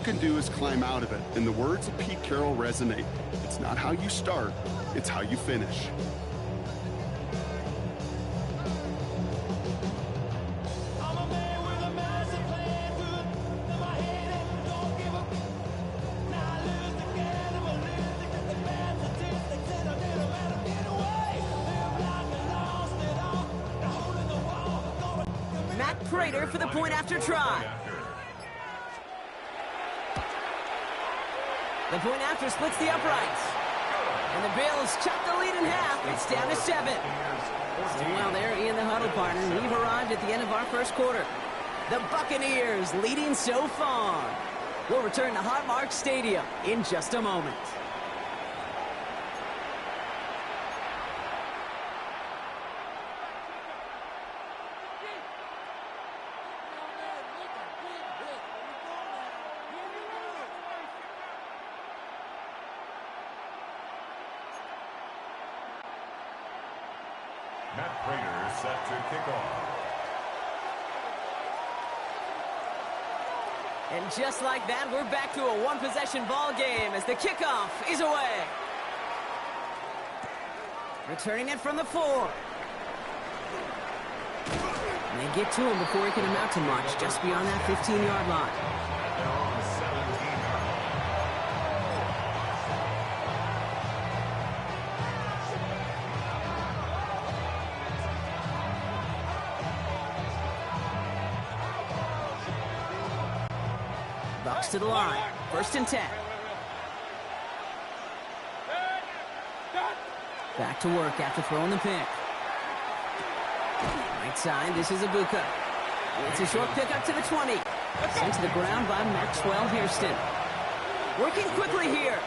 can do is climb out of it. And the words of Pete Carroll resonate. It's not how you start, it's how you finish. For the point after try. The point after splits the uprights. And the Bills chop the lead in half. It's down to 7. So well there in the huddle, partner. We've arrived at the end of our first quarter. The Buccaneers leading so far. We'll return to Highmark Stadium in just a moment. Set to kick off. And just like that, we're back to a one-possession ball game as the kickoff is away. Returning it from the 4. And they get to him before he can amount to much, just beyond that 15-yard line. Bucks to the line. 1st and 10. Back to work after throwing the pick. Right side, this is Ibuka. It's a short pick up to the 20. Sent to the ground by Maxwell Hairston. Working quickly here.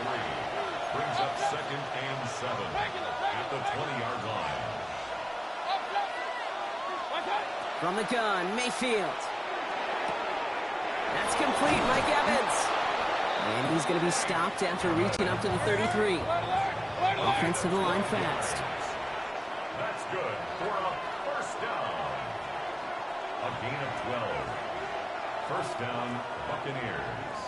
Brings up 2nd and 7 at the 20-yard line. From the gun, Mayfield. That's complete, Mike Evans. And he's going to be stopped after reaching up to the 33. Offense to the line fast. That's good for a 1st down. A gain of 12. 1st down, Buccaneers.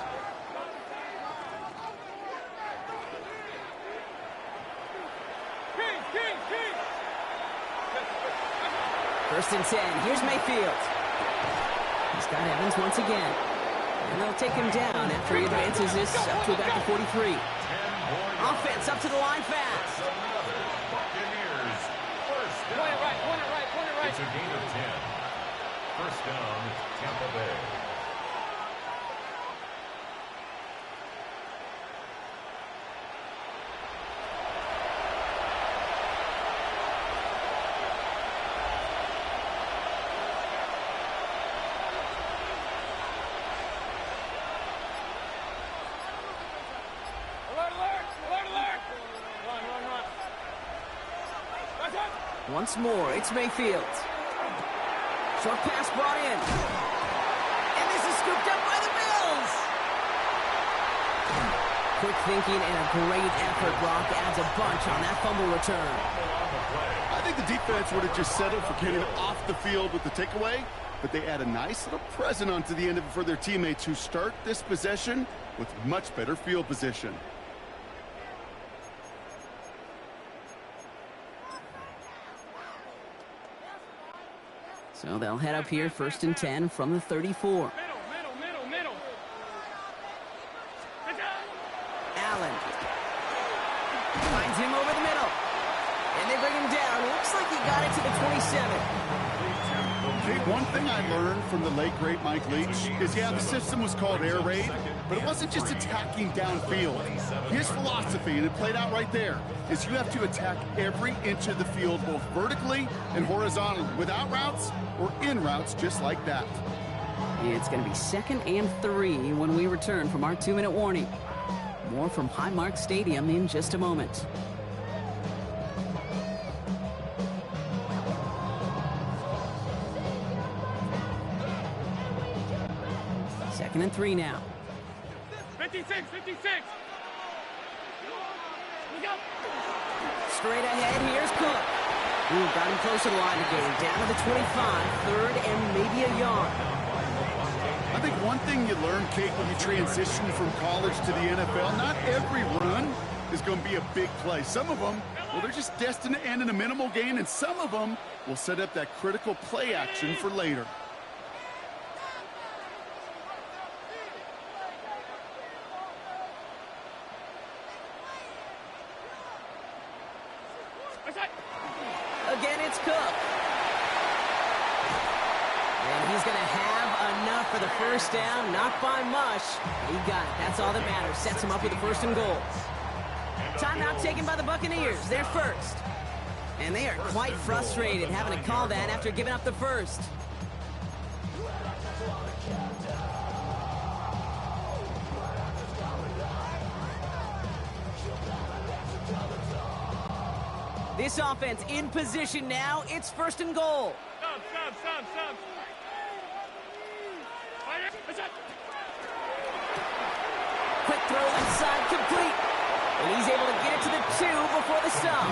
First and 10. Here's Mayfield. He's got Evans once again. And they'll take him down after he advances this up to about the 43. Offense up to the line fast. Buccaneers. 1st down. Point it right. It's a gain of 10. 1st down, Tampa Bay. Once more, it's Mayfield. Short pass brought in. And this is scooped up by the Bills. Quick thinking and a great effort. Brock adds a bunch on that fumble return. I think the defense would have just settled for getting off the field with the takeaway, but they add a nice little present onto the end of it for their teammates who start this possession with much better field position. So they'll head up here, 1st and 10 from the 34. Middle. Allen finds him over the middle. And they bring him down. Looks like he got it to the 27. Okay, one thing I learned from the late, great Mike Leach is, yeah, the system was called air raid, but it wasn't just attacking downfield. His philosophy, and it played out right there, is you have to attack every inch of the field, both vertically and horizontally, without routes or in routes just like that. It's going to be 2nd and 3 when we return from our 2-minute warning. More from Highmark Stadium in just a moment. Second and 3 now. 56. Straight ahead, here's Cook. Ooh, got him close to the line of game. Down to the 25, 3rd and maybe a yard. I I think one thing you learn, Kate, when you transition from college to the NFL, not every run is going to be a big play. Some of them, well, they're just destined to end in a minimal gain, and some of them will set up that critical play action for later. Again, it's Cook. And he's going to have enough for the first down. Not by much. He got it. That's all that matters. Sets him up with a 1st and goal. Timeout taken by the Buccaneers. They're first. And they are quite frustrated having to call that after giving up the first. This offense in position now. It's 1st and goal. Stop. Quick throw inside, complete. And he's able to get it to the 2 before the stop.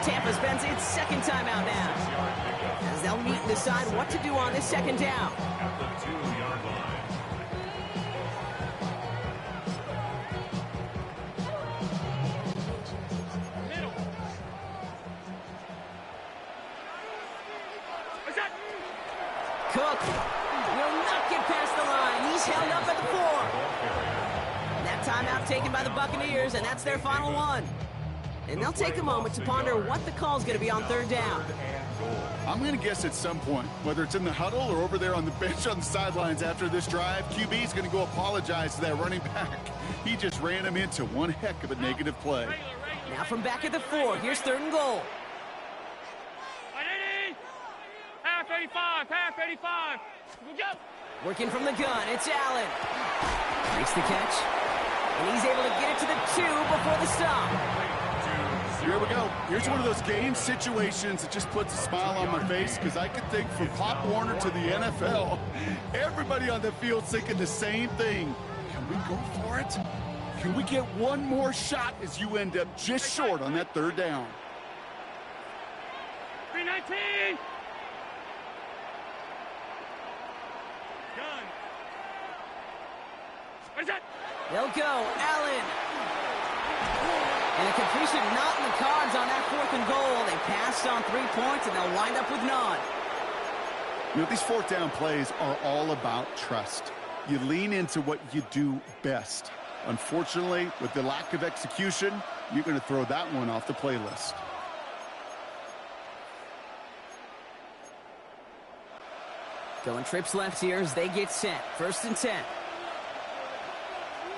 Tampa spends its 2nd timeout now, as they'll meet and decide what to do on this 2nd down. At the 2-yard line. Cook will not get past the line. He's held up at the 4. And that timeout taken by the Buccaneers, and that's their final one. And they'll take a moment to ponder what the call's going to be on 3rd down. I'm going to guess at some point, whether it's in the huddle or over there on the bench on the sidelines after this drive, QB is going to go apologize to that running back. He just ran him into one heck of a negative play. Now from back at the 4, here's 3rd and goal. Half 85. Go. Working from the gun, it's Allen. Makes the catch. And he's able to get it to the 2 before the stop. Here we go. Here's one of those game situations that just puts a smile on my face, because I can think from Pop Warner to the NFL, everybody on the field's thinking the same thing. Can we go for it? Can we get one more shot as you end up just short on that 3rd down? 319. They'll go. Allen. And a completion not in the cards on that 4th and goal. They passed on 3 points, and they'll wind up with none. You know, these 4th down plays are all about trust. You lean into what you do best. Unfortunately, with the lack of execution, you're going to throw that one off the playlist. Going trips left here as they get set. 1st and 10.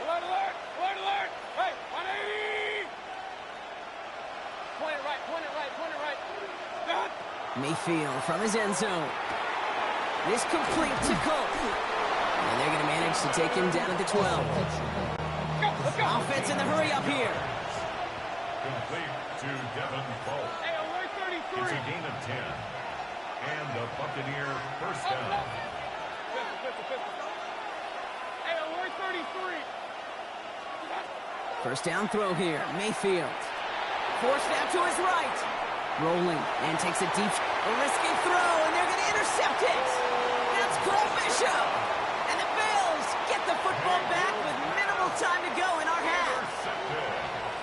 Alert! Hey, 180! Point it right. Done. Mayfield from his end zone. This complete to Cook. And they're going to manage to take him down at the 12. Let's go. Offense in the hurry up here. Complete to Devin Bolt. Hey, alert 33. It's a gain of 10. And the Buccaneer 1st down. 50. Hey, alert 33. 1st down throw here. Mayfield. Forced out to his right. Rolling and takes a deep, risky throw, and they're going to intercept it. That's Cole Bishop. And the Bills get the football back with minimal time to go in our half.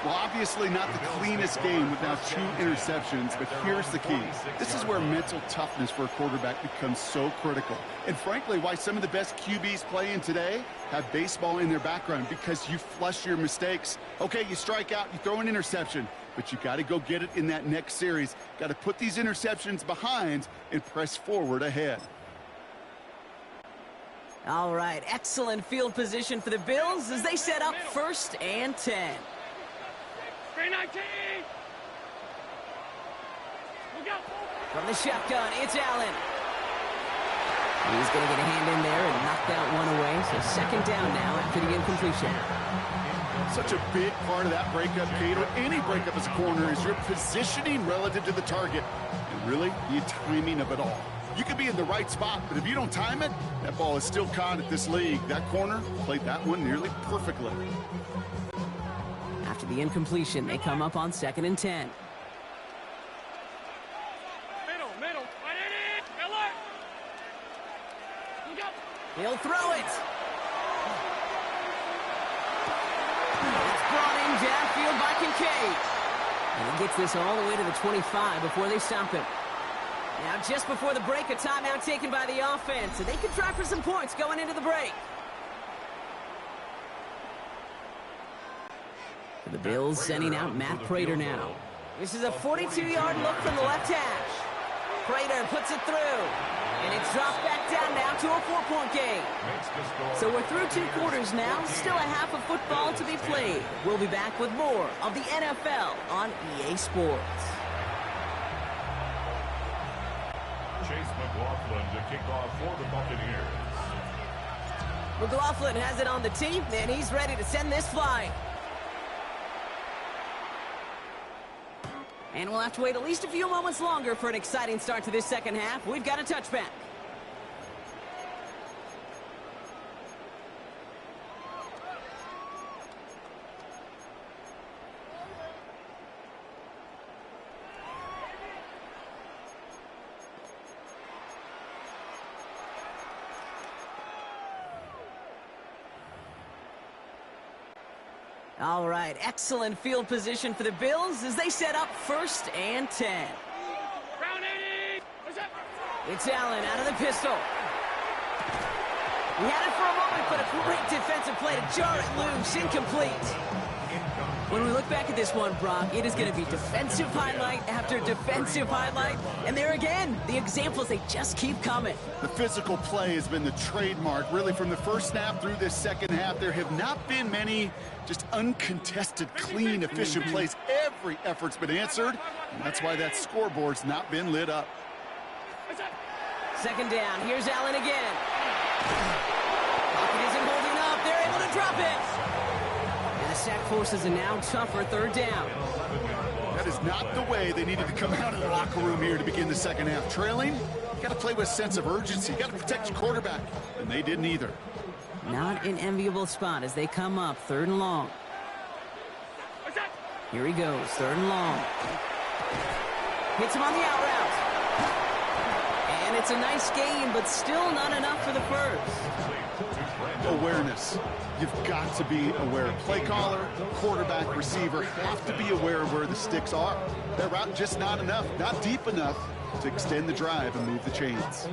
Well, obviously not the cleanest game with now 2 interceptions, but here's the key. This is where mental toughness for a quarterback becomes so critical. And frankly, why some of the best QBs playing today have baseball in their background, because you flush your mistakes. Okay, you strike out, you throw an interception, but you got to go get it in that next series. Got to put these interceptions behind and press forward ahead. All right, excellent field position for the Bills as they set up 1st and 10. 319. Look out. From the shotgun, it's Allen. He's going to get a hand in there and knock that one away. So 2nd down now after the incompletion. Such a big part of that breakup, Kate, or any breakup as a corner, is your positioning relative to the target. And really, the timing of it all. You could be in the right spot, but if you don't time it, that ball is still caught at this league. That corner played that one nearly perfectly. After the incompletion, they come up on 2nd and 10. Middle. Alert. Look out. He'll throw it. It's brought in downfield by Kincaid. And he gets this all the way to the 25 before they stop him. Now, just before the break, a timeout taken by the offense, and they can try for some points going into the break. The Bills sending out Matt Prater now. This is a 42-yard look from the left hash. Prater puts it through, and it's dropped back down now to a 4-point game. So we're through 2 quarters now, still a half of football to be played. We'll be back with more of the NFL on EA Sports. Chase McLaughlin to kick off for the Buccaneers. McLaughlin has it on the tee, and he's ready to send this flying. And we'll have to wait at least a few moments longer for an exciting start to this second half. We've got a touchback. All right, excellent field position for the Bills as they set up 1st and 10. Round 80. What's up? It's Allen out of the pistol. He had it for a moment, but a great defensive play to jar it loose, incomplete. When we look back at this one, Brock, it is going to be defensive highlight after defensive highlight. And there again, the examples, they just keep coming. The physical play has been the trademark, really, from the first snap through this second half. There have not been many just uncontested, clean, efficient plays. Every effort's been answered, and that's why that scoreboard's not been lit up. Second down, here's Allen again. Pocket isn't holding up, they're able to drop it. And the sack forces a now tougher 3rd down. That is not the way they needed to come out of the locker room here to begin the second half. Trailing, you got to play with a sense of urgency. You got to protect your quarterback, and they didn't either. Not an enviable spot as they come up 3rd and long. Here he goes, 3rd and long. Hits him on the out route. And it's a nice game, but still not enough for the first. Awareness. You've got to be aware. Play caller, quarterback, receiver have to be aware of where the sticks are. That route just not enough, not deep enough to extend the drive and move the chains.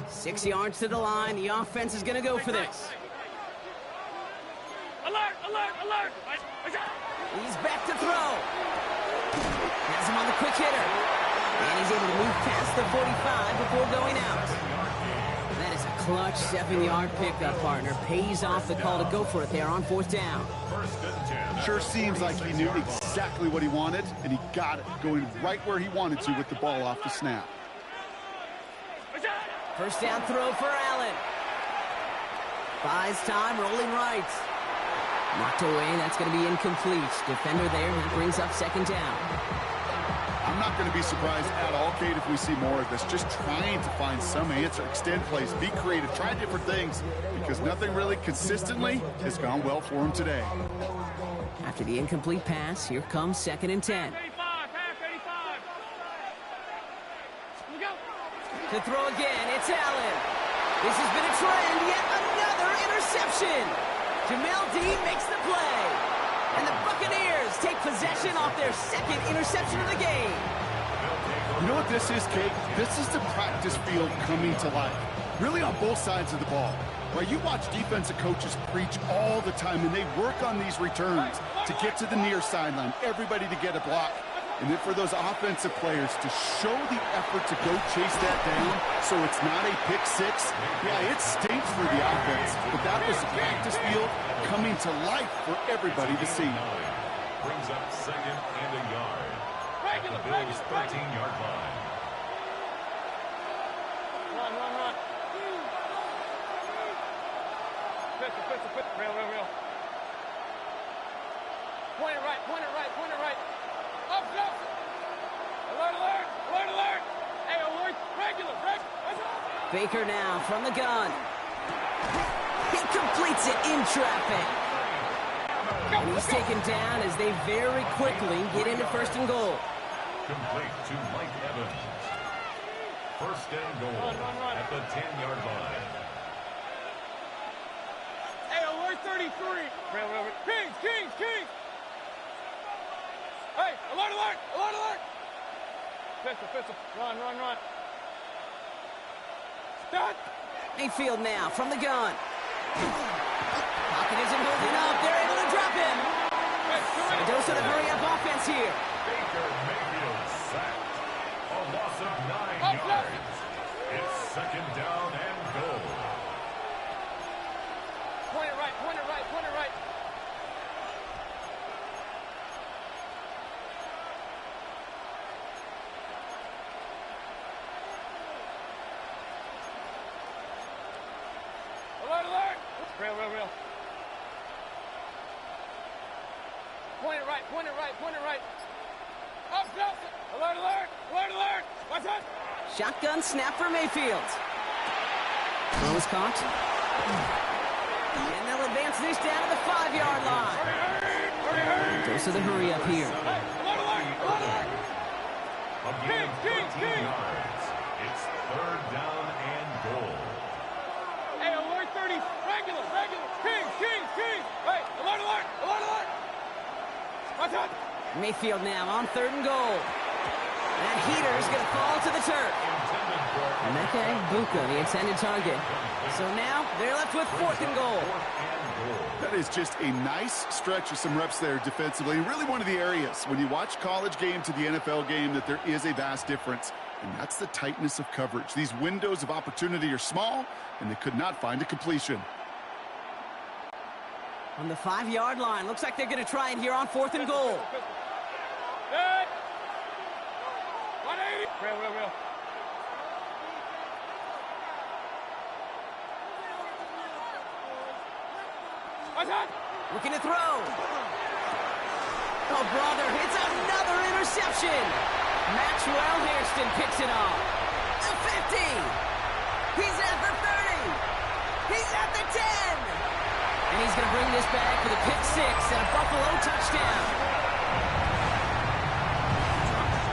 Six yards to the line. The offense is going to go for this. Alert, alert, alert. He's back to throw. Has him on the quick hitter. And he's able to move past the 45 before going out. That is a clutch 7-yard pickup, partner. Pays off the call to go for it there on 4th down. Sure seems like he knew exactly what he wanted, and he got it, going right where he wanted to with the ball off the snap. First down throw for Allen. Buys time, rolling right. Knocked away, that's going to be incomplete. Defender there, that brings up 2nd down. I'm not going to be surprised at all, Kate, if we see more of this. Just trying to find some answer, extend plays, be creative, try different things, because nothing really consistently has gone well for him today. After the incomplete pass, here comes 2nd and 10. 85, half 85. We go. To throw again, it's Allen. This has been a trend, yet another interception. Jamel Dean makes the play. And the Buccaneers take possession off their 2nd interception of the game. You know what this is, Kate? This is the practice field coming to life. Really on both sides of the ball. Right, you watch defensive coaches preach all the time, and they work on these returns to get to the near sideline, everybody to get a block. And then for those offensive players to show the effort to go chase that down so it's not a pick six. Yeah, it stinks for the offense, but that was the practice field coming to life for everybody to see. Brings up 2nd and a yard. At the Bills' 13-yard line. Run. Pistol. Real. Point it right. Up. Alert. Hey, alert, regular. Baker now from the gun. He He completes it in traffic. And he's taken down as they very quickly get into first and goal. Complete to Mike Evans. First and goal at the 10-yard line. Hey, alert 33. Kings, Kings, Kings. Hey, alert, alert, alert, alert. Pistol, run. Stop. Mayfield now from the gun. Pocket isn't holding up. They're able to drop him. Dose of the hurry-up offense here. Baker Mayfield sacked. A loss of 9 yards. It's second down and goal. Point it right. Alert. Real. Point it right. Up. Alert. Watch out. Shotgun snap for Mayfield. Throw is caught. And they'll advance this down to the 5-yard line. Dose of the hurry up here. Alert. Again, 13 yards. It's third down and goal. Hey, alert 30. Regular. Kings. Hey, alert. Watch out. Mayfield now on third and goal. That heater is going to fall to the turf. Emeka Buka, the intended target. So now they're left with fourth and goal. That is just a nice stretch of some reps there defensively. Really one of the areas when you watch college game to the NFL game that there is a vast difference. And that's the tightness of coverage. These windows of opportunity are small, and they could not find a completion. On the 5-yard line. Looks like they're going to try it here on fourth and goal. Good. 180. Real. Watch out. Looking to throw. Oh, brother, it's another interception. Maxwell Hairston picks it off. The 50. He's at the 30. He's at the 10. And he's going to bring this back for the pick 6 and a Buffalo touchdown.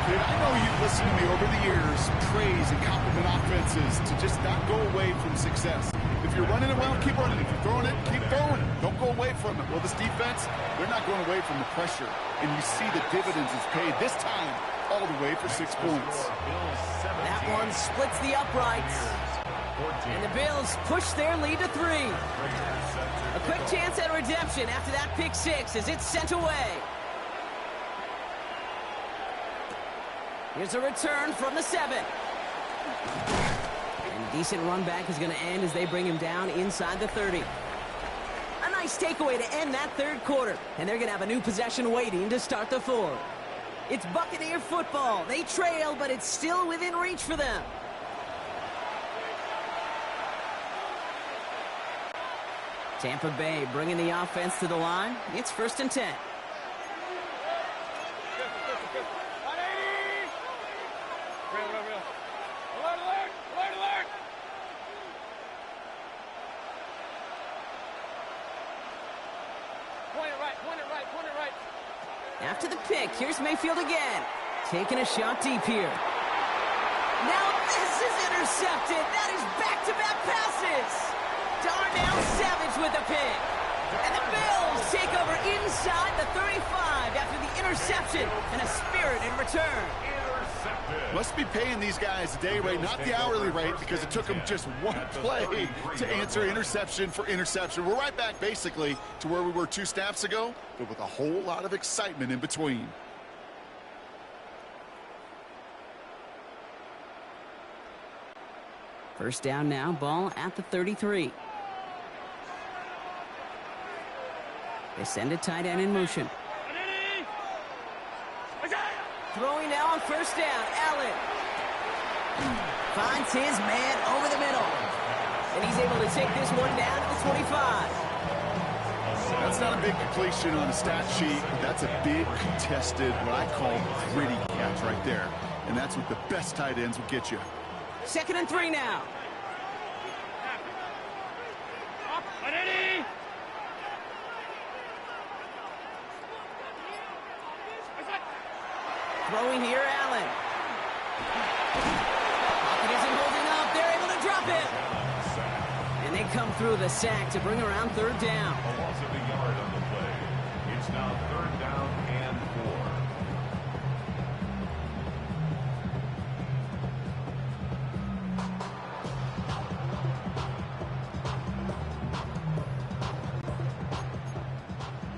Dude, I know you've listened to me over the years praise and compliment offenses to just not go away from success. If you're running it well, keep running it. If you're throwing it, keep throwing it. Don't go away from it. Well, this defense, they're not going away from the pressure. And you see the dividends it's paid this time all the way for 6 points. That one splits the uprights. And the Bills push their lead to 3. A quick chance at redemption after that pick 6 as it's sent away. Here's a return from the 7. And decent run back is going to end as they bring him down inside the 30. A nice takeaway to end that third quarter. And they're going to have a new possession waiting to start the 4th. It's Buccaneer football. They trail, but it's still within reach for them. Tampa Bay bringing the offense to the line. It's 1st and 10. Real. Alert. Point it right. After the pick, here's Mayfield again. Taking a shot deep here. Now this is intercepted. That is back-to-back passes. Darnell Savage with the pick. And the Bills take over inside the 35 after the interception and a spirited return. Must be paying these guys a day rate, not the hourly rate, because it took them just one play to answer interception for interception. We're right back basically to where we were 2 snaps ago, but with a whole lot of excitement in between. First down now, ball at the 33. They send a tight end in motion. Throwing now on first down, Allen. Finds his man over the middle. And he's able to take this one down to the 25. That's not a big completion on a stat sheet, but that's a big contested, what I call gritty catch right there. And that's what the best tight ends will get you. 2nd and 3 now. Throwing here, Allen. Pocket isn't holding up. They're able to drop it. And they come through the sack to bring around third down. A loss of a yard on the play. It's now third down and 4.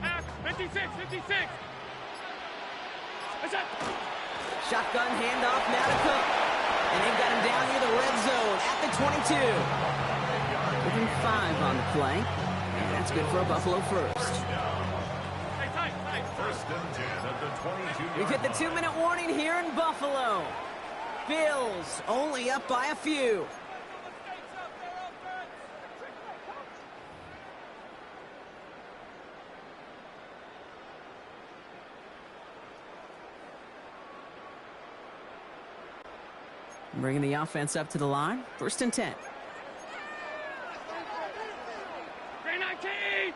Half, 56, 56. That's it. Shotgun handoff now to Cook. And they've got him down near the red zone at the 22. Within 5 on the play. And that's good for a Buffalo first. Hey, tight. First and 10 at the 22. We've hit the 2-minute warning here in Buffalo. Bills only up by a few. Bringing the offense up to the line. First and 10. 319.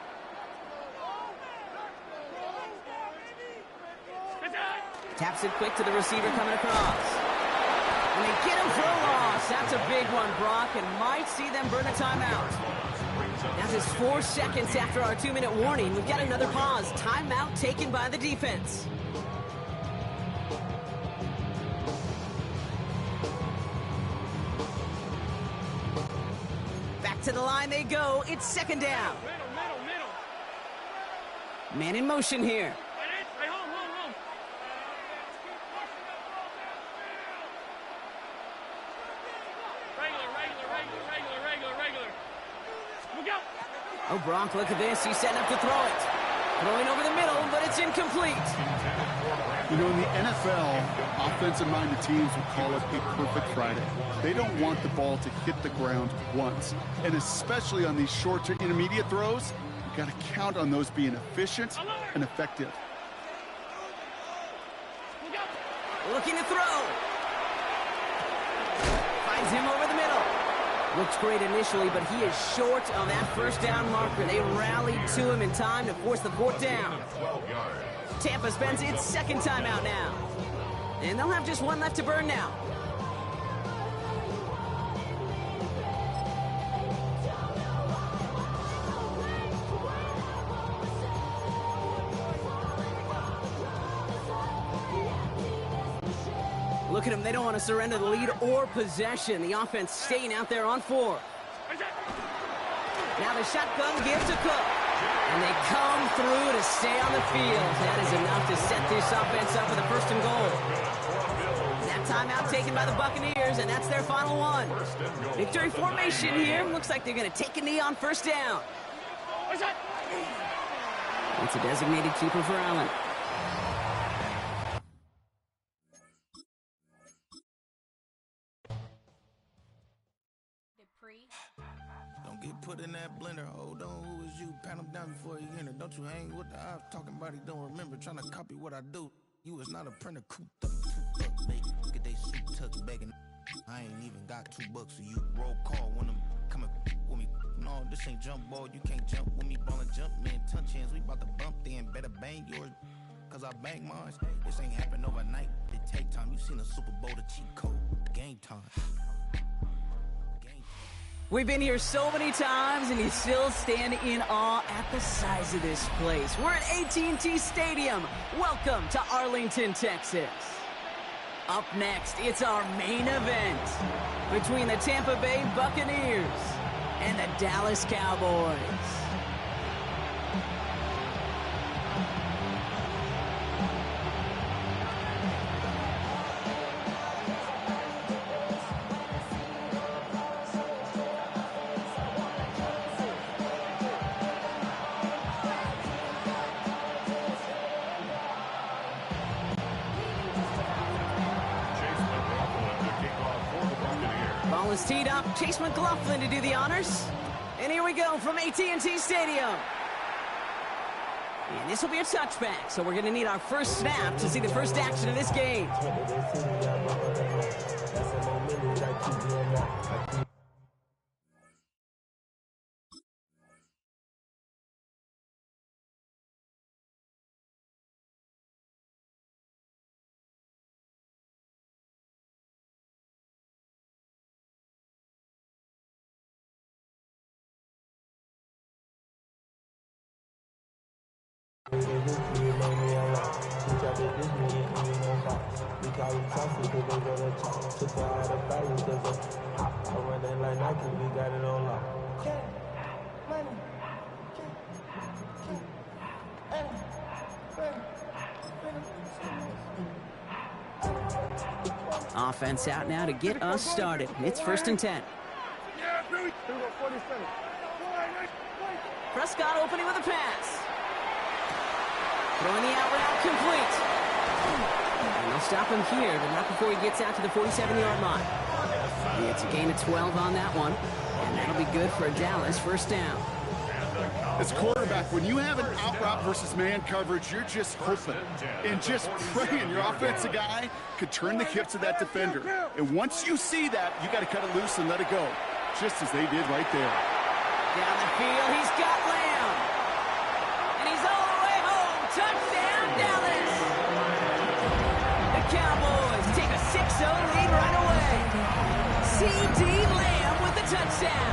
That's it. Taps it quick to the receiver coming across. And they get him for a loss. That's a big one, Brock, and might see them burn a timeout. Now just 4 seconds after our 2-minute warning, we've got another pause. Timeout taken by the defense. Back to the line they go. It's second down. Middle. Man in motion here. Hey, home. Regular. Look out. Oh, Brock, look at this. He's setting up to throw it. Throwing over the middle, but it's incomplete. You know, in the NFL, offensive-minded teams will call it a perfect Friday. They don't want the ball to hit the ground once. And especially on these short to intermediate throws, you've got to count on those being efficient and effective. Look out. Looking to throw. Finds him over the middle. Looks great initially, but he is short of that first down marker. They rallied to him in time to force the fourth down. 12 yards. Tampa spends its second timeout now. And they'll have just one left to burn now. Look at them. They don't want to surrender the lead or possession. The offense staying out there on 4. Now the shotgun gives to Cook. And they come through to stay on the field. That is enough to set this offense up with a first and goal. That timeout taken by the Buccaneers, and that's their final one. Victory formation here. Looks like they're going to take a knee on first down. It's a designated keeper for Allen. Don't get put in that blender. Hold on, who is you? Pat him down before you enter. Don't you hang with the ops talking about he don't remember. Trying to copy what I do. You is not a printer. Cooped up, baby. Get they suit tucked begging. I ain't even got $2, so you roll call when I'm coming with me. No, this ain't jump ball. You can't jump with me. Ballin' jump, man. Touch hands. We about to bump then. Better bang yours. Cause I bang mine. This ain't happen overnight. It take time. You seen a Super Bowl, the cheat code. Game time. We've been here so many times, and you still stand in awe at the size of this place. We're at AT&T Stadium. Welcome to Arlington, Texas. Up next, it's our main event between the Tampa Bay Buccaneers and the Dallas Cowboys. Ball is teed up. Chase McLaughlin to do the honors. And here we go from AT&T Stadium. And this will be a touchback, so we're going to need our first snap to see the first action of this game. Offense out now to get us started. It's 1st and 10. Prescott opening with a pass. Throwing the out route complete. And they'll stop him here, but not before he gets out to the 47-yard line. It's a gain of 12 on that one, and that'll be good for a Dallas 1st down. As quarterback, when you have an out route versus man coverage, you're just hoping and just praying your offensive guy could turn the hips of that defender. And once you see that, you got to cut it loose and let it go, just as they did right there. Down the field, he's got Lamb. And he's all the way home. Touchdown, Dallas. The Cowboys take a 6-0 lead right away. C.D. Lamb with the touchdown.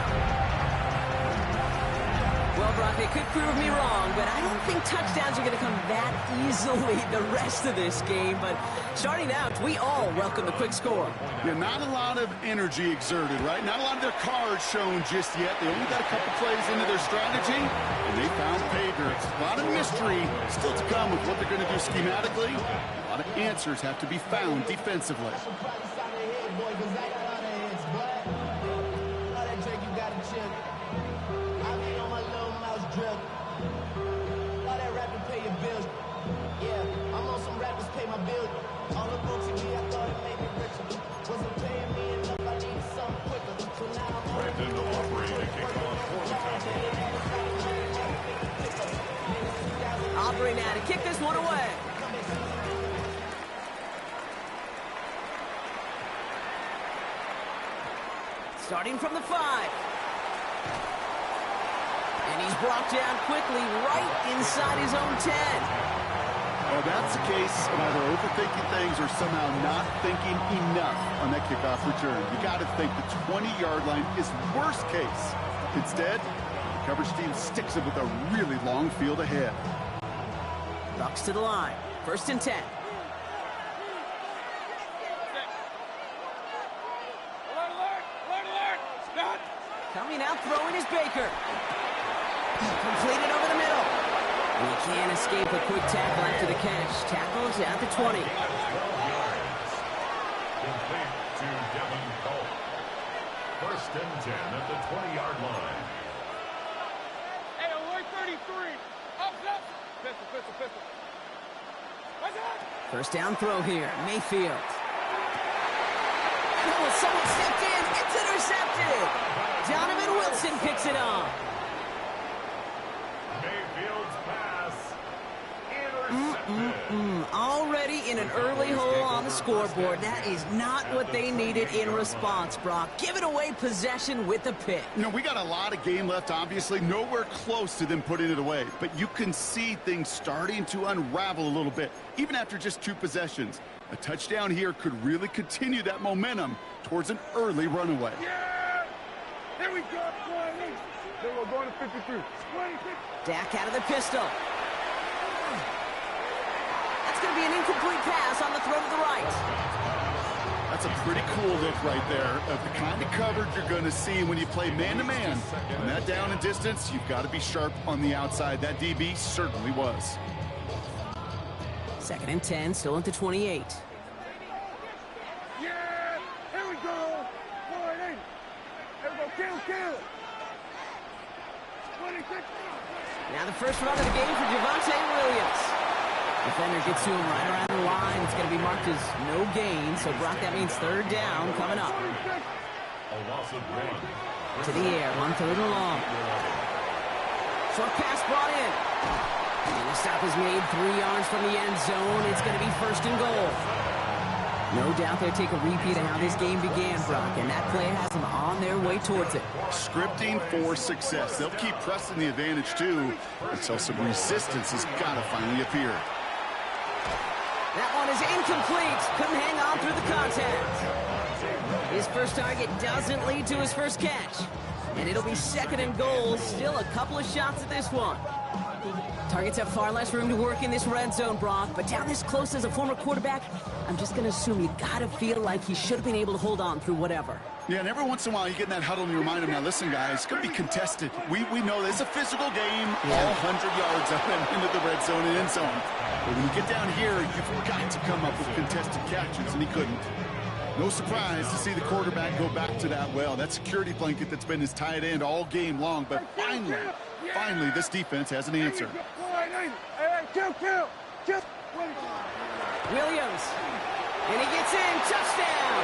Well, Brock, they could prove me wrong, but I don't think touchdowns are going to come that easily the rest of this game. But starting out, we all welcome the quick score. Yeah, not a lot of energy exerted, right? Not a lot of their cards shown just yet. They only got a couple plays into their strategy, and they found pay dirt. A lot of mystery still to come with what they're going to do schematically. A lot of answers have to be found defensively. Operating now to kick this one away. Starting from the 5. And he's brought down quickly right inside his own 10. Well, that's the case of either overthinking things or somehow not thinking enough on that kickoff return. You got to think the 20-yard line is worst case. Instead, the coverage team sticks it with a really long field ahead. Bucks to the line. 1st and 10. Coming out throwing is Baker. Completed over the middle. And he can't escape a quick tackle after the catch. Tackles at the 20. Complete to Devin Cole. 1st and 10 at the 20-yard line. Hey, alert 33. Up. Pistol. What's that? 1st down throw here. Mayfield. Oh, someone stepped in. It's intercepted. Donovan Wilson picks it off. Mayfield's pass intercepted. Already in an early hole on the scoreboard. That is not what they needed in response, Brock. Giving away possession with a pick. You know, we got a lot of game left, obviously. Nowhere close to them putting it away. But you can see things starting to unravel a little bit, even after just 2 possessions. A touchdown here could really continue that momentum towards an early runaway. Yeah! Here we go. They were going to 53. 26. Dak out of the pistol. That's going to be an incomplete pass on the throw to the right. That's a pretty cool look right there of the kind of coverage you're going to see when you play man-to-man. On that down and distance, you've got to be sharp on the outside. That DB certainly was. 2nd and 10, still at the 28. Yeah! Here we go. 480. Here we go. Kill. 26. Now the first run of the game for Javonte Williams. Defender gets to him right around the line. It's going to be marked as no gain. So, Brock, that means 3rd down coming up. A loss of 1. To the air, 1/3 and long. Short pass brought in. And the stop is made 3 yards from the end zone. It's going to be 1st and goal. No doubt they'll take a repeat of how this game began, Brock, and that play has them on their way towards it. Scripting for success. They'll keep pressing the advantage, too, until some resistance has got to finally appear. That one is incomplete. Couldn't hang on through the contact. His first target doesn't lead to his first catch. And it'll be 2nd and goal. Still a couple of shots at this one. Targets have far less room to work in this red zone, Brock, but down this close as a former quarterback, I'm just going to assume you got to feel like he should have been able to hold on through whatever. Yeah, and every once in a while you get in that huddle and you remind him, now listen, guys, it's going to be contested. We know this is a physical game, all 100 yards up and into the red zone and end zone. But when you get down here, you've got to come up with contested catches, and he couldn't. No surprise to see the quarterback go back to that well. That security blanket that's been his tight end all game long, but finally, this defense has an answer. Williams, and he gets in, touchdown!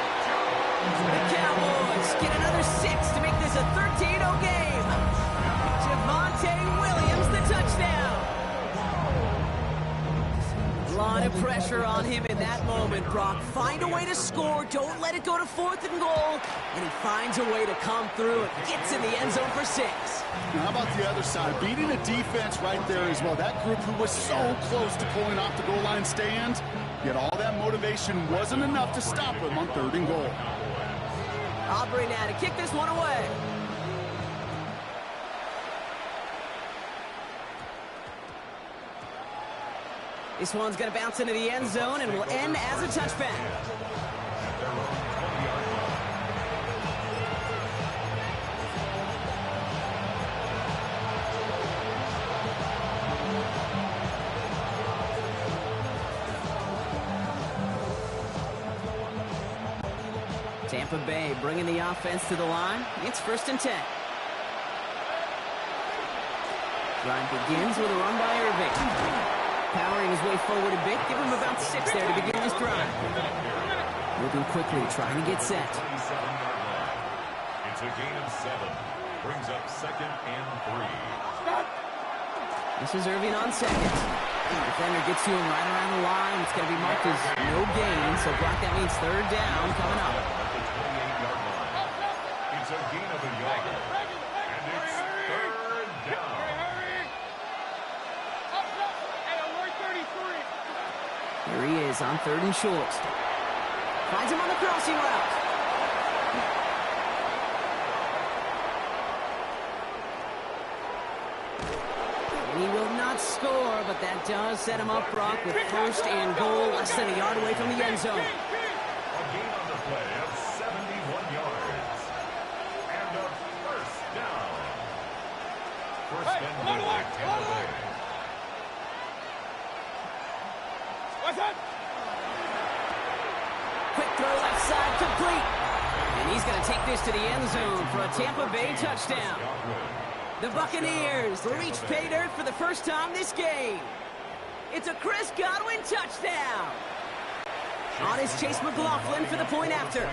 The Cowboys get another 6 to make this a 13-0 game. Javonte Williams, the touchdown. A lot of pressure on him in that moment, Brock. Find a way to score. Don't let it go to 4th and goal. And he finds a way to come through and gets in the end zone for 6. Now, how about the other side? Beating a defense right there as well. That group who was so close to pulling off the goal line stand, yet all that motivation wasn't enough to stop him on 3rd and goal. Aubrey now to kick this one away. This one's going to bounce into the end zone and will end as a touchback. Tampa Bay bringing the offense to the line. It's 1st and 10. Drive begins with a run by Irving. Powering his way forward a bit. Give him about 6 there to begin this drive. Moving quickly, trying to get set. It's a gain of 7. Brings up 2nd and 3. This is Irving on 2nd. Defender gets to him right around the line. It's going to be marked as no gain. So, Brock, that means 3rd down coming up. It's a gain of a yard. And it's 3rd down. Here he is on 3rd and short. Finds him on the crossing route. And he will not score, but that does set him up, Brock, with 1st and goal, less than a yard away from the end zone. A gain on the play of 71 yards. And a 1st down. 1st and goal, Tampa Bay. Quick throw left side, complete. And he's going to take this to the end zone for a Tampa Bay touchdown. The Buccaneers reach pay dirt for the first time this game. It's a Chris Godwin touchdown. On is Chase McLaughlin for the point after.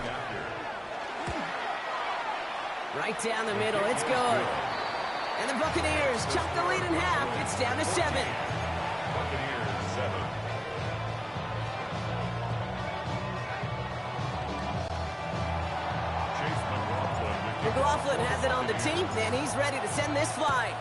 Right down the middle, it's good. And the Buccaneers chop the lead in half. It's down to 7. Buccaneers 7. McLaughlin has it on the team, and he's ready to send this flight.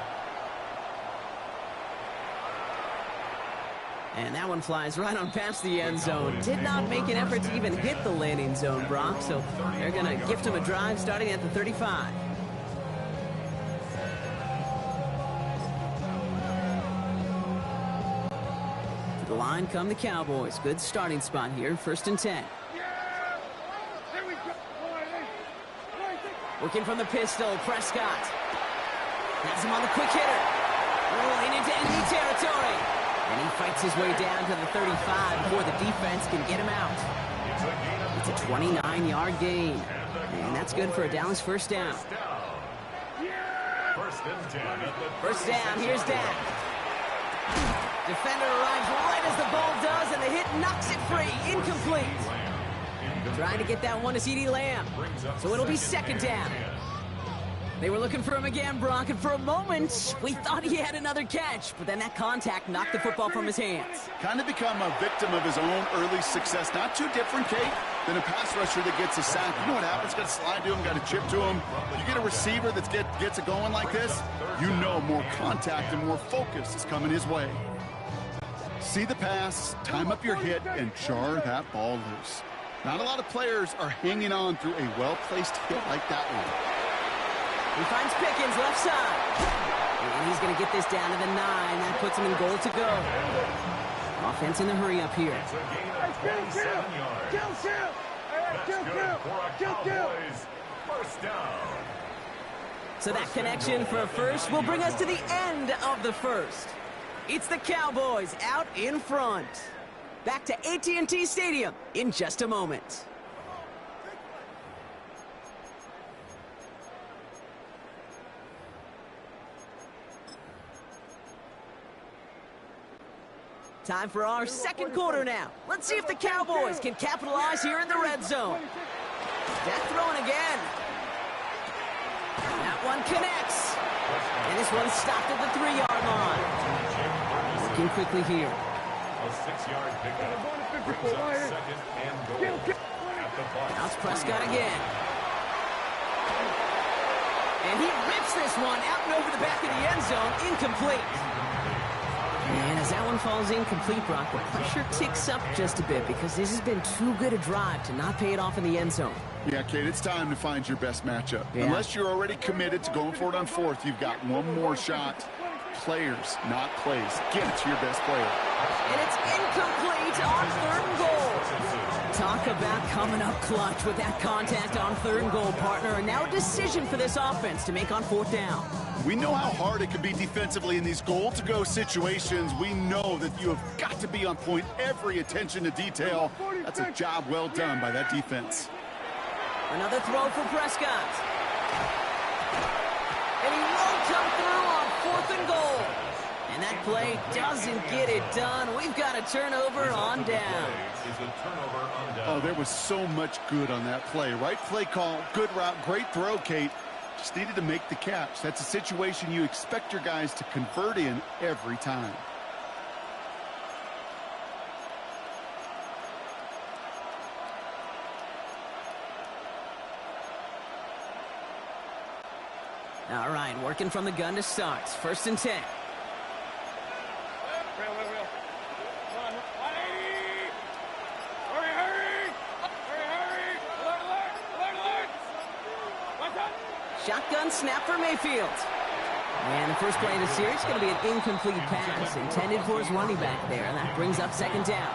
And that one flies right on past the end zone. Did not make an effort to even hit the landing zone, Brock, so they're going to gift him a drive starting at the 35. To the line come the Cowboys. Good starting spot here, 1st and 10. Working from the pistol, Prescott. Has him on the quick hitter. Rolling into enemy territory. And he fights his way down to the 35 before the defense can get him out. It's a 29-yard gain. And that's good for a Dallas 1st down. 1st down, here's Dak. Defender arrives right as the ball does, and the hit knocks it free. Incomplete. Trying to get that one to CeeDee Lamb. So it'll be 2nd down. They were looking for him again, Brock, and for a moment, we thought he had another catch, but then that contact knocked the football from his hands. Kind of become a victim of his own early success. Not too different, Kate, than a pass rusher that gets a sack. You know what happens? Got to slide to him, got to chip to him. You get a receiver that gets it going like this, you know more contact and more focus is coming his way. See the pass, time up your hit, and jar that ball loose. Not a lot of players are hanging on through a well-placed hit like that one. He finds Pickens left side. And he's going to get this down to the 9. That puts him in goal to go. Offense in the hurry up here. It's a gain of 27 yards. That's good for a Cowboys first down. So that connection for a first will bring us to the end of the first. It's the Cowboys out in front. Back to AT&T Stadium in just a moment. Time for our second quarter now. Let's see if the Cowboys can capitalize here in the red zone. Death throwing again. That one connects. And this one's stopped at the 3-yard line. Working quickly here. A 6-yard pickup brings up second and goal at the bus. Now it's Prescott again. And he rips this one out and over the back of the end zone. Incomplete. And as that one falls incomplete, Brock, the pressure ticks up just a bit because this has been too good a drive to not pay it off in the end zone. Yeah, Kate, it's time to find your best matchup. Yeah. Unless you're already committed to going for it on fourth, you've got one more shot. Players, not plays. Get it to your best player. And it's incomplete on 3rd and goal. Talk about coming up clutch with that contact on 3rd and goal, partner. And now a decision for this offense to make on 4th down. We know how hard it can be defensively in these goal-to-go situations. We know that you have got to be on point, every attention to detail. That's a job well done by that defense. Another throw for Prescott. And he won't come through on 4th and goal. And that play doesn't get it done. We've got a turnover on down. Oh, there was so much good on that play. Right play call, good route, great throw, Kate. Just needed to make the catch. That's a situation you expect your guys to convert in every time. All right, working from the gun to start. 1st and 10. Shotgun snap for Mayfield. And the first play of the series is going to be an incomplete pass intended for his running back there. And that brings up 2nd down.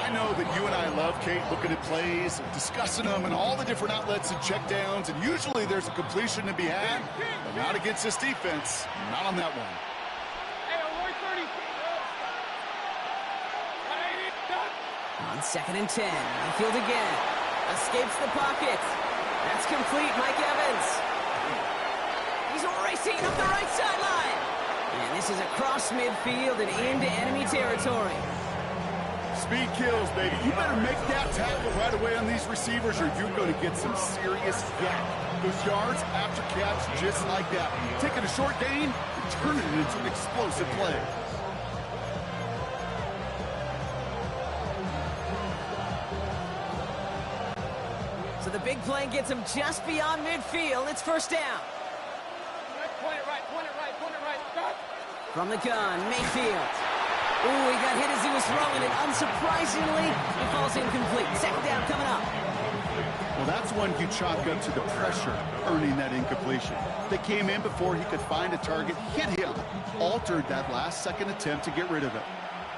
I know that you and I love, Kate, looking at plays, discussing them, and all the different outlets and checkdowns. And usually there's a completion to be had, but not against this defense. Not on that one. On 2nd and 10. Mayfield again. Escapes the pocket. That's complete, Mike Evans. He's racing up the right sideline. And this is across midfield and into enemy territory. Speed kills, baby. You better make that tackle right away on these receivers or you're going to get some serious yak. Those yards after catch just like that. Taking a short gain and turning it into an explosive play. So the big play gets him just beyond midfield. It's 1st down. Point it right. Stop. From the gun, Mayfield. Ooh, he got hit as he was throwing it. Unsurprisingly, it falls incomplete. 2nd down coming up. Well, that's one you chalk up to the pressure earning that incompletion. They came in before he could find a target, hit him, altered that last-second attempt to get rid of it.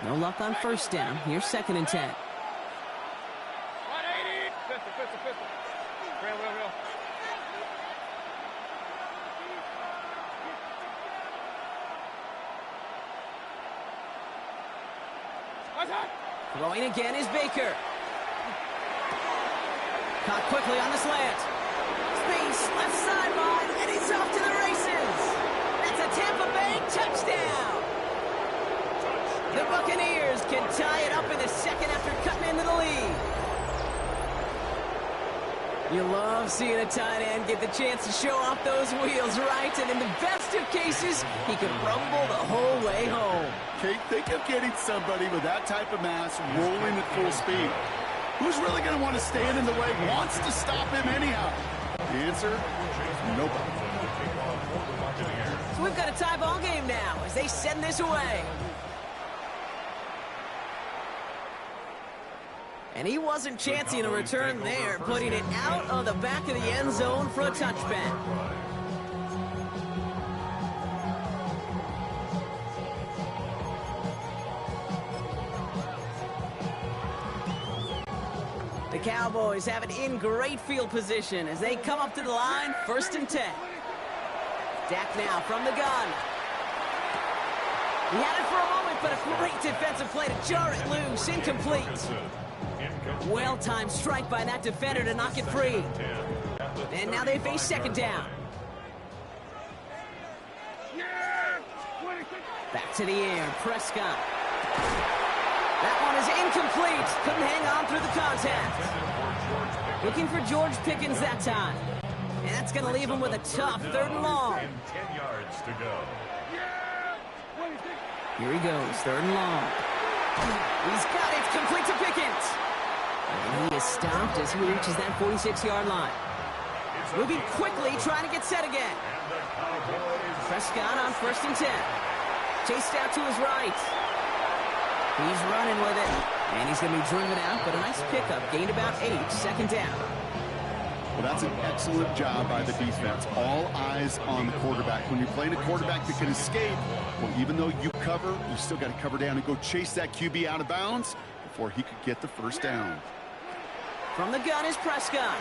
No luck on 1st down. Here's 2nd and 10. Pistol. Real. Throwing again is Baker. Caught quickly on the slant. Space, left sideline, and he's off to the races. That's a Tampa Bay touchdown. The Buccaneers can tie it up in the 2nd after cutting into the lead. You love seeing a tight end get the chance to show off those wheels, right? And in the best of cases, he could rumble the whole way home. Kate, think of getting somebody with that type of mass rolling at full speed. Who's really going to want to stand in the way, wants to stop him anyhow? The answer, nobody. So we've got a tie ball game now as they send this away. And he wasn't chancing a return there, putting it out of the back of the end zone for a touchback. Cowboys have it in great field position as they come up to the line, 1st and 10. Dak now from the gun. He had it for a moment, but a great defensive play to jar it loose. Incomplete. Well-timed strike by that defender to knock it free. And now they face 2nd down. Back to the air, Prescott. That one is incomplete. Couldn't hang on through the contact. Looking for George Pickens that time. And that's going to leave him with a tough 3rd and long. 10 yards to go. Here he goes, 3rd and long. He's got it, complete to Pickens. And he is stopped as he reaches that 46-yard line. Moving quickly, trying to get set again. Prescott on 1st and 10. Chased out to his right. He's running with it. And he's going to be driven out, but a nice pickup. Gained about 8, 2nd down. Well, that's an excellent job by the defense. All eyes on the quarterback. When you're playing a quarterback that can escape, well, even though you cover, you still got to cover down and go chase that QB out of bounds before he could get the 1st down. From the gun is Prescott.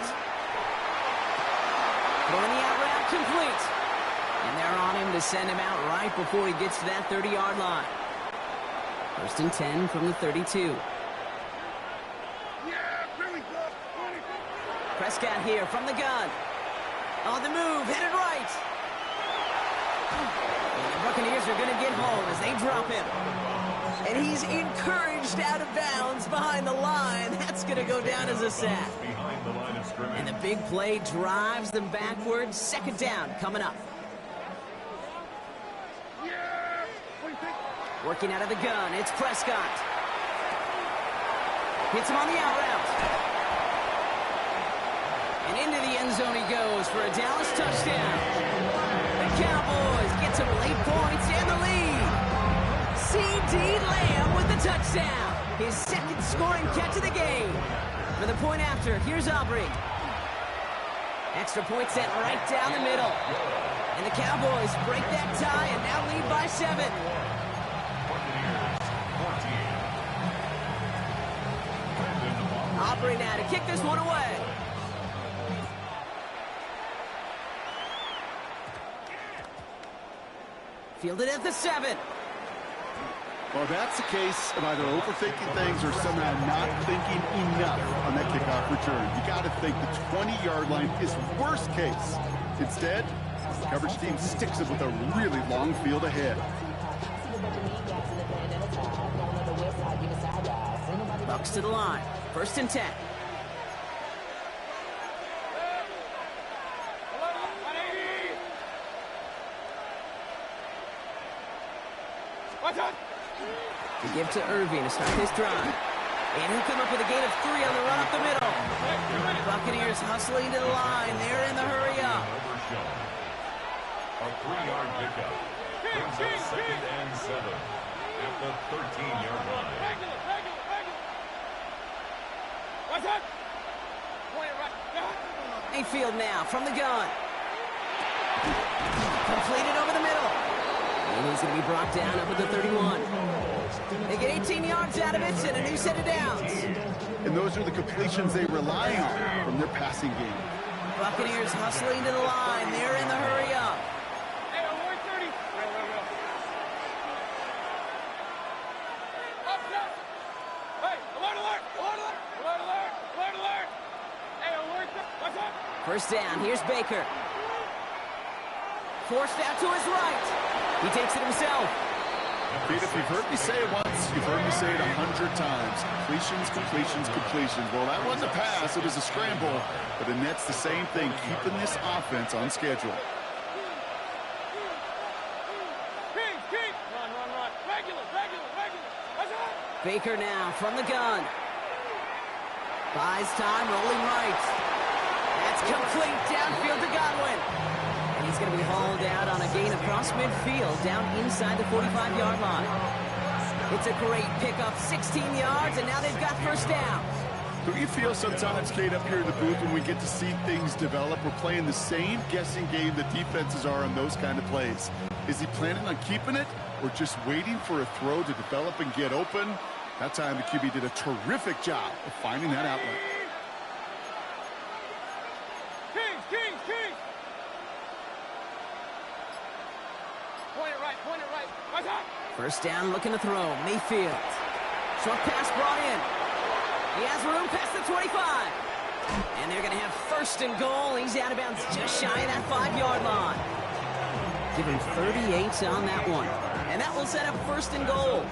Throwing the out route complete. And they're on him to send him out right before he gets to that 30-yard line. 1st and 10 from the 32. Prescott here from the gun. On the move, headed right. And the Buccaneers are going to get home as they drop him. And he's encouraged out of bounds behind the line. That's going to go down as a sack. And the big play drives them backwards. 2nd down coming up. Working out of the gun, it's Prescott. Hits him on the out route. And into the end zone he goes for a Dallas touchdown. The Cowboys get some late points and the lead. C.D. Lamb with the touchdown. His 2nd scoring catch of the game. For the point after, here's Aubrey. Extra point set right down the middle. And the Cowboys break that tie and now lead by 7. Aubrey now to kick this one away. Fielded at the 7. Well, that's the case of either overthinking things or somehow not thinking enough on that kickoff return. You got to think the 20-yard line is worst case. Instead, the coverage team sticks it with a really long field ahead. Bucks to the line. 1st and 10. To give to Irving to start this drive. And he'll come up with a gain of 3 on the run up the middle. Buccaneers hustling to the line. They're in the hurry up. A 3-yard pickup. Brings up 2nd and 7 at the 13-yard line. Mayfield now from the gun. Completed over the middle. And he's going to be brought down up at the 31. They get 18 yards out of it and a new set of downs. And those are the completions they rely on from their passing game. Buccaneers hustling to the line. They're in the hurry up. First down, here's Baker. Forced out to his right. He takes it himself. Pete, if you've heard me say it once, you've heard me say it 100 times. Completions, completions, completions. Well, that wasn't a pass, it was a scramble. But the Nets, the same thing, keeping this offense on schedule. Run. Regular. Baker now from the gun. Buys time, rolling right. That's complete downfield to Godwin. And he's going to be hauled out on a gain across midfield down inside the 45-yard line. It's a great pickup, 16 yards, and now they've got first down. Do you feel sometimes, Kate, up here in the booth when we get to see things develop, we're playing the same guessing game that defenses are on those kind of plays? Is he planning on keeping it or just waiting for a throw to develop and get open? That time the QB did a terrific job of finding that outlet. First down, looking to throw. Mayfield. Short pass brought in. He has room past the 25. And they're going to have first and goal. He's out of bounds just shy of that 5-yard line. Give him 38 on that one. And that will set up first and goal.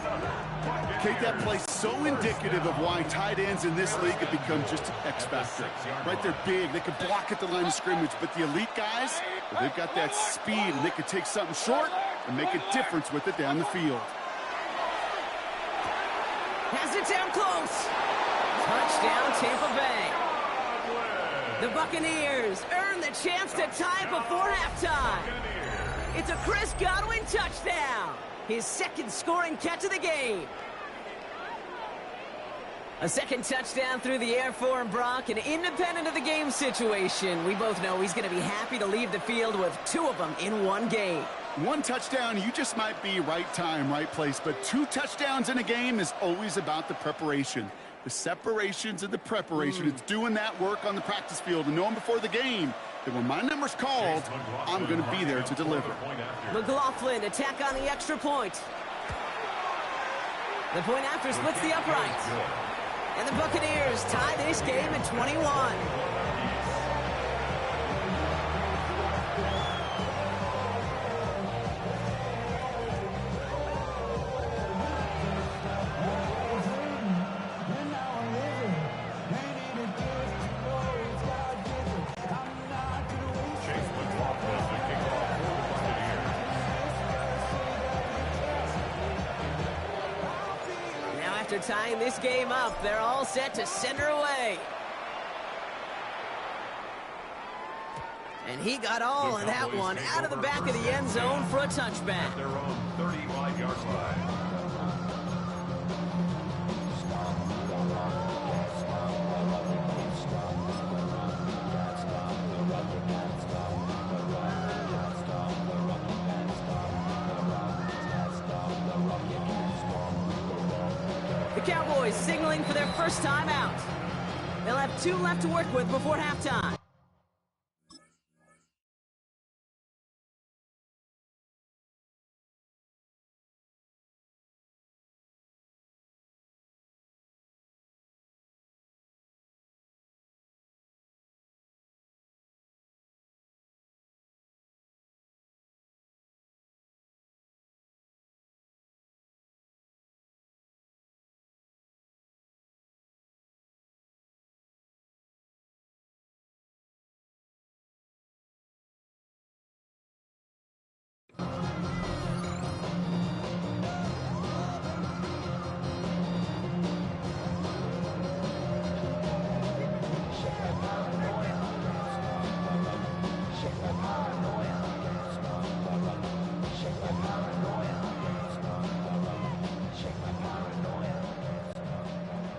Kate, that play so indicative of why tight ends in this league have become just an X factor. Right, they're big, they can block at the line of scrimmage, but the elite guys, well, they've got that speed, and they can take something short and make a difference with it down the field. Has it down close. Touchdown, Tampa Bay. The Buccaneers earn the chance to tie it before halftime. It's a Chris Godwin touchdown. His second scoring catch of the game. A second touchdown through the air for him, Brock, and independent of the game situation, we both know he's going to be happy to leave the field with 2 of them in one game. One touchdown, you just might be right time, right place, but 2 touchdowns in a game is always about the preparation. The separations and the preparation. It's doing that work on the practice field and knowing before the game that when my number's called, I'm going to be there to deliver. McLaughlin, attack on the extra point. The point after splits the uprights. And the Buccaneers tie this game at 21. After tying this game up, they're all set to send her away. And he got all of that one out of the back of the end zone for a touchback. Their own 35-yard line. The Cowboys signaling for their first time out. They'll have 2 left to work with before halftime.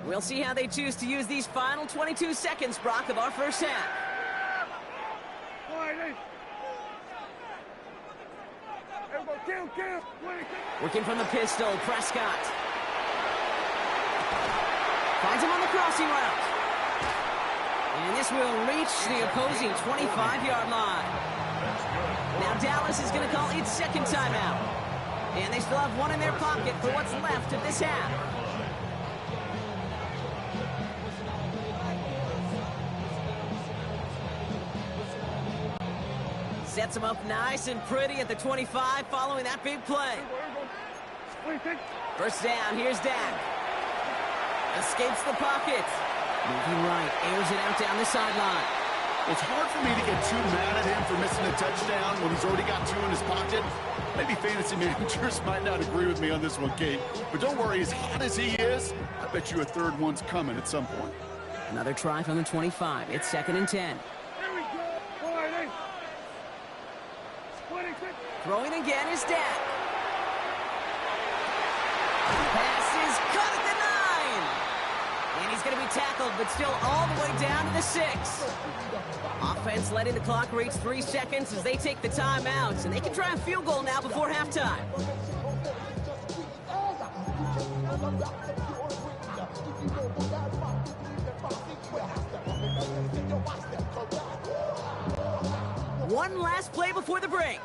We'll see how they choose to use these final 22 seconds, Brock, of our first half. Working from the pistol, Prescott. Finds him on the crossing route. And this will reach the opposing 25-yard line. Now Dallas is going to call its second timeout. And they still have 1 in their pocket for what's left of this half. Sets him up nice and pretty at the 25 following that big play. First down, here's Dak. Escapes the pocket. Moving right, airs it out down the sideline. It's hard for me to get too mad at him for missing a touchdown when he's already got 2 in his pocket. Maybe fantasy managers might not agree with me on this one, Kate. But don't worry, as hot as he is, I bet you a third one's coming at some point. Another try from the 25. It's 2nd and 10. Throwing again is Dak. Pass is cut at the 9. And he's going to be tackled, but still all the way down to the 6. Offense letting the clock reach 3 seconds as they take the timeouts. And they can try a field goal now before halftime. One last play before the break.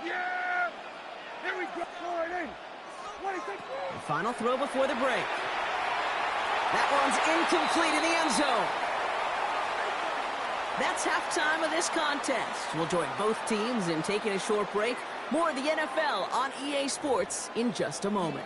Yeah! Here we go! Final throw before the break. That one's incomplete in the end zone. That's halftime of this contest. We'll join both teams in taking a short break. More of the NFL on EA Sports in just a moment.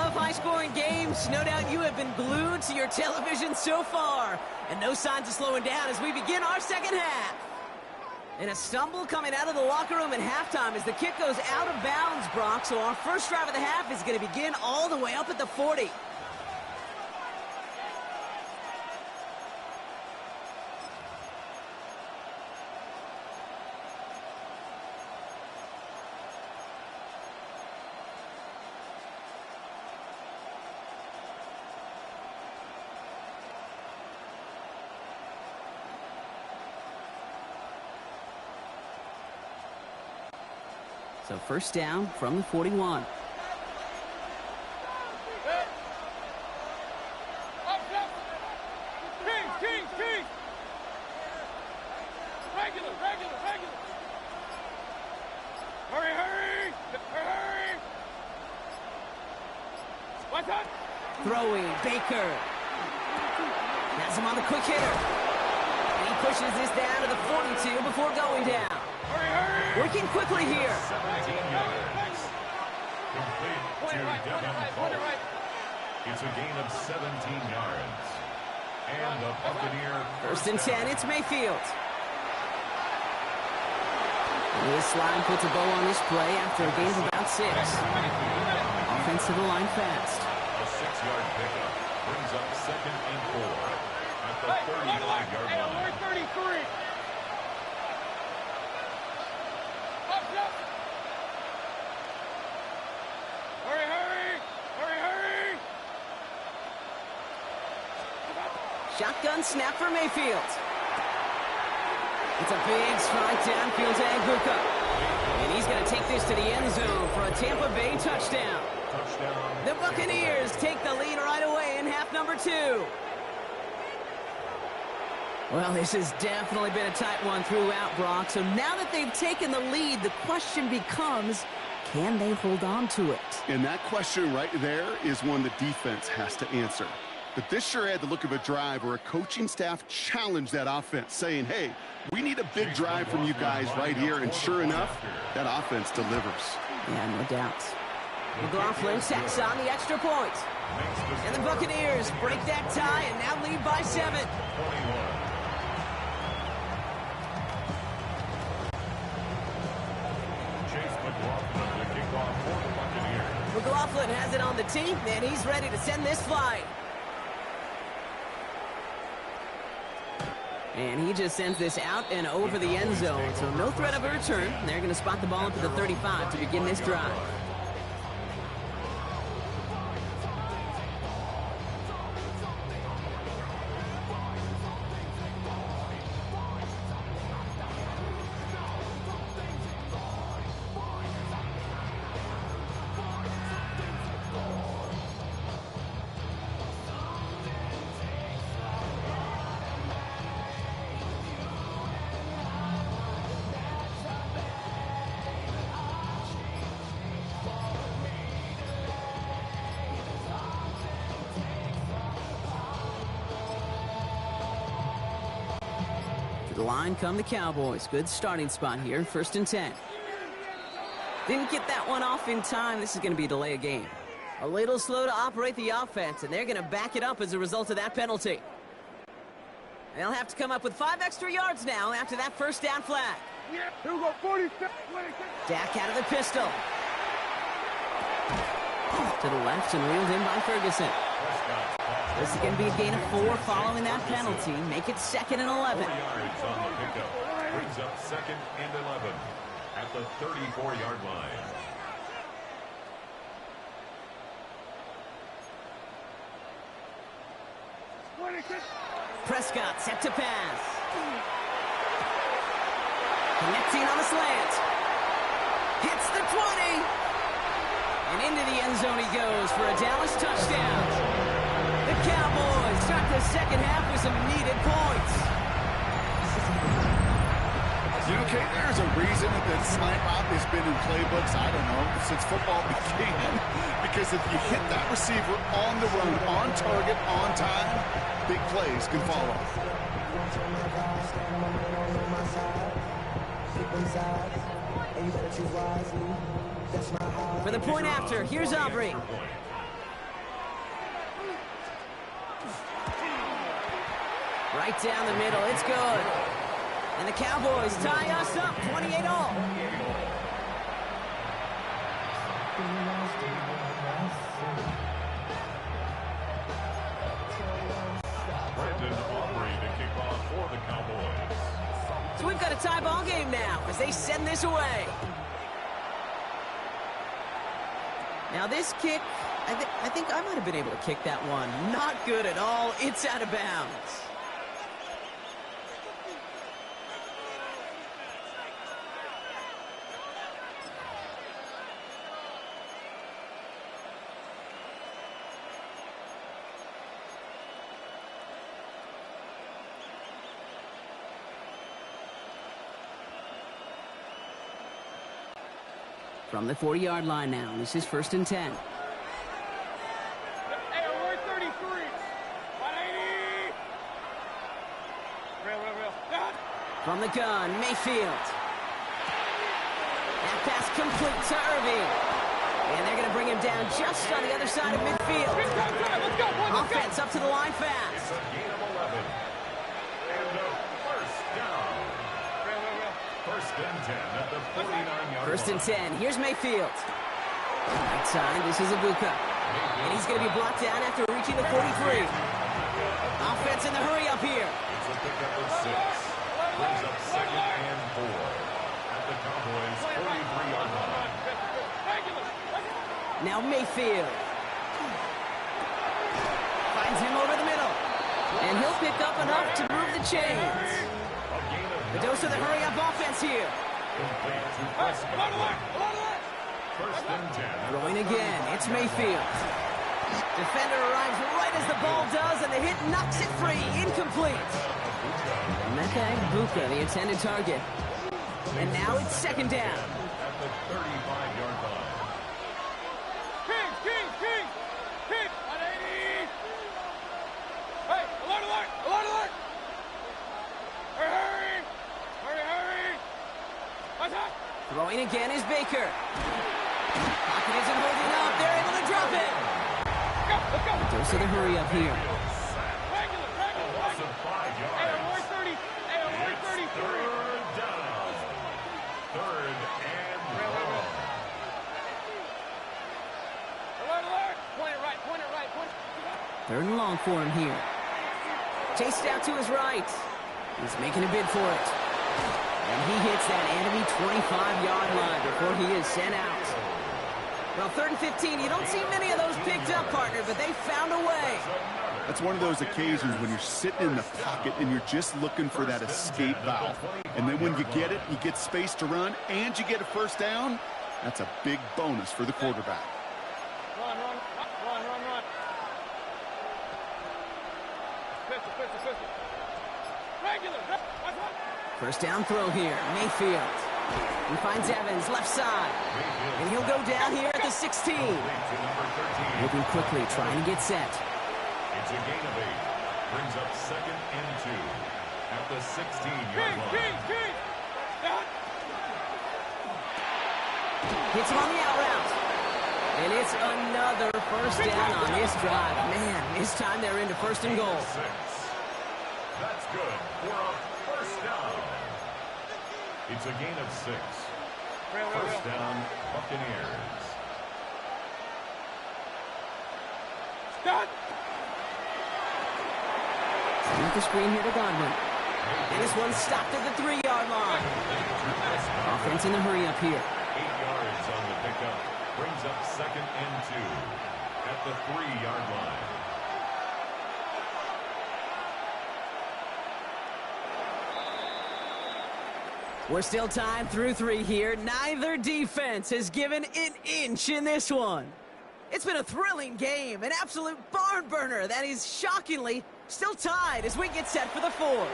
High-scoring games, no doubt you have been glued to your television so far. And no signs of slowing down as we begin our second half. And a stumble coming out of the locker room at halftime as the kick goes out of bounds, Brock. So our first drive of the half is going to begin all the way up at the 40. So first down from the 41. Regular. Hurry. What's up? Throwing, Baker. Has him on the quick hitter. And he pushes this down to the 42 before going down. Hurry. Working quickly here. 17 yards. Complete to Devin Falk. It's a gain of 17 yards. And the Buccaneer First and 10, it's Mayfield. This line puts a bow on this play after a gain of about 6. Offense to the line fast. A 6-yard pickup brings up 2nd and 4 at the 35-yard line. 33. Hurry. Shotgun snap for Mayfield. It's a big strike downfield to Aguka. And he's going to take this to the end zone for a Tampa Bay touchdown. The Buccaneers take the lead right away in half number 2. Well, this has definitely been a tight one throughout, Brock. So now that they've taken the lead, the question becomes, can they hold on to it? And that question right there is one the defense has to answer. But this sure had the look of a drive where a coaching staff challenged that offense, saying, hey, we need a big drive from you guys right here. And sure enough, that offense delivers. Yeah, no doubt. McLaughlin tacks on the extra point. And the Buccaneers break that tie and now lead by 7. McLaughlin has it on the tee, and he's ready to send this flight. And he just sends this out and over the end zone, so no threat of a return. They're going to spot the ball up at the 35 to begin this drive. The line come the Cowboys. Good starting spot here. 1st and 10. Didn't get that one off in time. This is going to be a delay of game. A little slow to operate the offense, and they're going to back it up as a result of that penalty. And they'll have to come up with 5 extra yards now after that first down flag. Here we go, 40. Dak out of the pistol. To the left and reeled in by Ferguson. This is going to be a gain of 4 following that penalty. Make it 2nd and 11. 4 yards on the pickup. Brings up 2nd and 11 at the 34-yard line. Prescott set to pass. Connecting on the slant. Hits the 20. And into the end zone he goes for a Dallas touchdown. The Cowboys start the second half with some needed points. You know, Kate, there's a reason that slant route has been in playbooks, I don't know, since football began. Because if you hit that receiver on the run, on target, on time, big plays can follow. For the point after, here's Aubrey. Right down the middle, it's good. And the Cowboys tie us up, 28-all. Brandon Aubrey to kick off for the Cowboys. So we've got a tie ball game now as they send this away. Now this kick, I think I might have been able to kick that one. Not good at all. It's out of bounds. From the 40-yard line now, this is 1st and 10. Hey, we're 33. 180. Real. From the gun, Mayfield. That pass complete to Irving. And they're going to bring him down just on the other side of midfield. Let's go, boy, let's go. Offense up to the line fast. It's a gain of 11. And a first down. First and 10 at the 49-yard 1st and 10. Here's Mayfield. Right side, this is Ibuka. And he's going to be blocked down after reaching the 43. Offense in the hurry up here. It's a pickup of 6. Brings up 2nd and 4 at the Cowboys' 43-yard line. Now Mayfield. Finds him over the middle. And he'll pick up enough to move the chains. A gain of The dose of the hurry-up offense here. complete to Prescott. First and 10. Throwing again, it's Mayfield. Defender arrives right as the ball does, and the hit knocks it free. Incomplete. And that guy, Buka, the intended target. And now it's 2nd down. At the 35-yard line. King. 180. Hey, alert. Hurry. What's that? Throwing again is Baker. Pocket isn't holding up. They're able to drop it. Let's go. Dose of the hurry-up here. Regular. Loss of 5 yards. Hey, we're 30. Hey, we're 33. Third down. Third and long. Alert. Point it right. 3rd and long for him here. Chased out to his right. He's making a bid for it. And he hits that enemy 25-yard line before he is sent out. Well, 3rd and 15, you don't see many of those picked up, partner, but they found a way. That's one of those occasions when you're sitting in the pocket and you're just looking for that escape valve. And then when you get it, you get space to run, and you get a first down. That's a big bonus for the quarterback. Run. Pistol. Regular. First down throw here, Mayfield. He finds Evans, left side. And he'll go down here at the 16. Moving quickly, trying to get set. It's a gain of 8. Brings up 2nd and 2 at the 16-yard line. King. Hits him on the out route. And it's another first down on this drive. Man, this time they're into 1st and goal. 6. That's good for a first down. It's a gain of 6. First down, Buccaneers. Stop. With the screen here to Godwin. And this one's stopped at the 3-yard line. Offense in the hurry up here. 8 yards on the pickup. Brings up 2nd and 2 at the 3-yard line. We're still tied through 3 here. Neither defense has given an inch in this one. It's been a thrilling game, an absolute barn burner that is shockingly still tied as we get set for the 4th.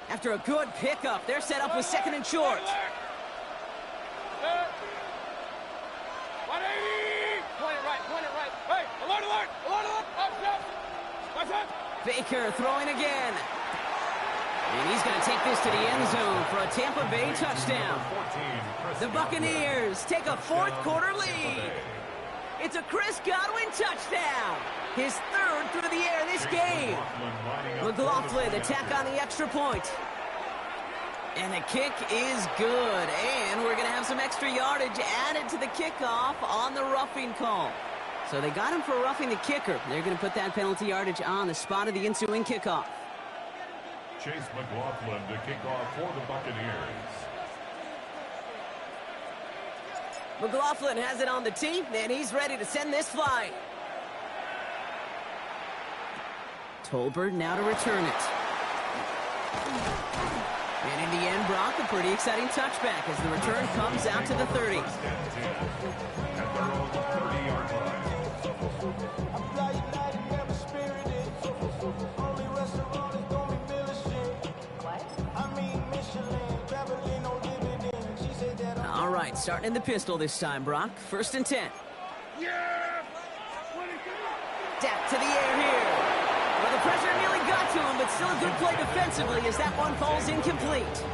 After a good pickup, they're set up with 2nd and short. 180! Point it right. Hey, alert! Baker throwing again. And he's going to take this to the end zone for a Tampa Bay touchdown. The Buccaneers take a 4th quarter lead. It's a Chris Godwin touchdown. His 3rd through the air this game. McLaughlin attack on the extra point. And the kick is good. And we're going to have some extra yardage added to the kickoff on the roughing call. So they got him for roughing the kicker. They're going to put that penalty yardage on the spot of the ensuing kickoff. Chase McLaughlin to kick off for the Buccaneers. McLaughlin has it on the tee, and he's ready to send this flying. Tolbert now to return it. And in the end, Brock, a pretty exciting touchback as the return comes out to the 30. At their own 30-yard line. All right, starting in the pistol this time, Brock. 1st and 10. Yeah! Dak to the air here. Well, the pressure nearly got to him, but still a good play defensively as that one falls incomplete.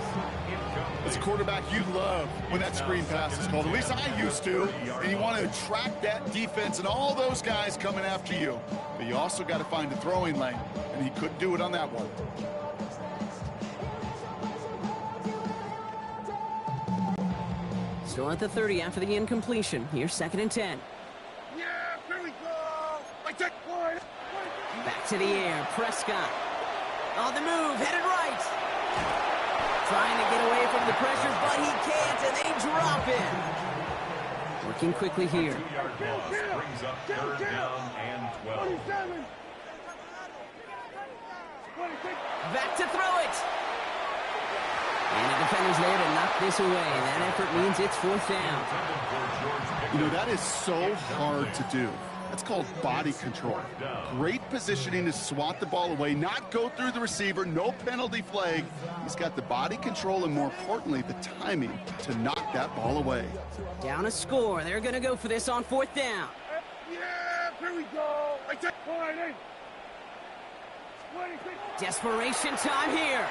As a quarterback, you love when that screen pass is called. At least I used to. And you want to attract that defense and all those guys coming after you. But you also got to find a throwing lane, and he couldn't do it on that one. Still at the 30 after the incompletion. Here's 2nd and 10. Yeah, here we go! Like that point! Back to the air. Prescott. On the move, headed right. Trying to get away from the pressure, but he can't, and they drop it. Working quickly here. 2-yard loss brings up 3rd down and 12. 27! 26! Back to throw it. And the defender's there to knock this away. That effort means it's 4th down. You know, that is so hard to do. That's called body control. Great positioning to swat the ball away, not go through the receiver, no penalty flag. He's got the body control and, more importantly, the timing to knock that ball away. Down a score. They're going to go for this on 4th down. Yeah, here we go! Like that point! 26! Desperation time here.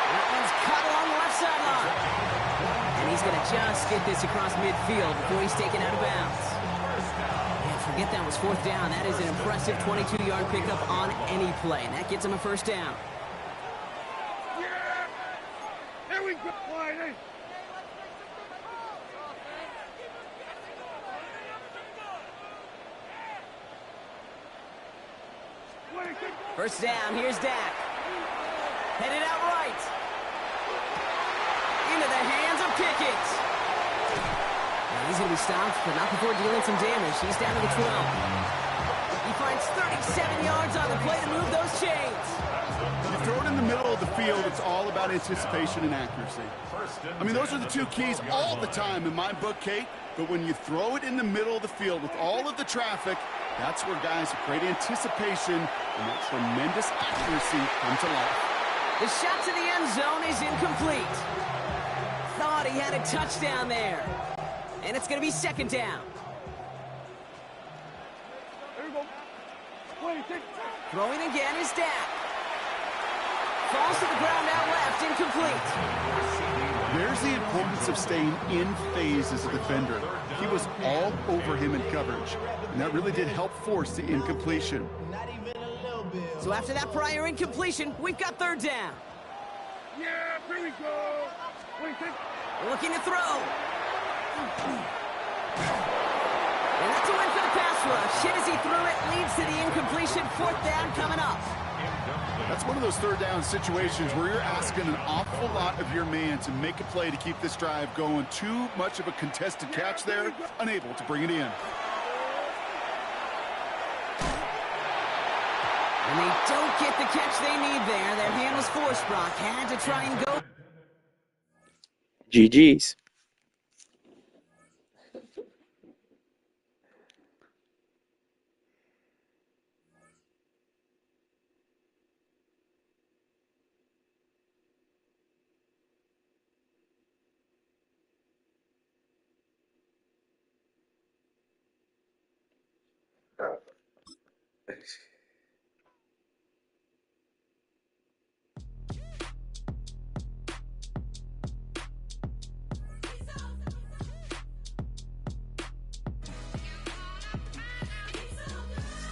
That one's cut along the left sideline. And he's going to just get this across midfield before he's taken out of bounds. And forget that was 4th down. That is an impressive 22-yard pickup on any play. And that gets him a 1st down. Yeah! Here we go! 26! 1st down. Here's Dak. Headed out right. Into the hands of Pickett. And he's going to be stopped, but not before dealing some damage. He's down to the 12. He finds 37 yards on the play to move those chains. You throw it in the middle of the field, it's all about anticipation and accuracy. I mean, those are the 2 keys all the time in my book, Kate. But when you throw it in the middle of the field with all of the traffic, that's where guys with great anticipation and that tremendous accuracy come to life. The shot to the end zone is incomplete. Thought he had a touchdown there. And it's going to be 2nd down. Here we go! 26! Throwing again is Dak. Falls to the ground out left, incomplete. There's the importance of staying in phase as a defender. He was all over him in coverage, and that really did help force the incompletion. So after that prior incompletion, we've got 3rd down. Yeah, here we go! 26! Looking to throw. And that's a win for the pass rush. Hit as he threw it, leads to the incompletion. 4th down coming up. That's one of those 3rd down situations where you're asking an awful lot of your man to make a play to keep this drive going. Too much of a contested catch there, unable to bring it in. And they don't get the catch they need there. Their hand was forced, Brock. Had to try and go. GG's.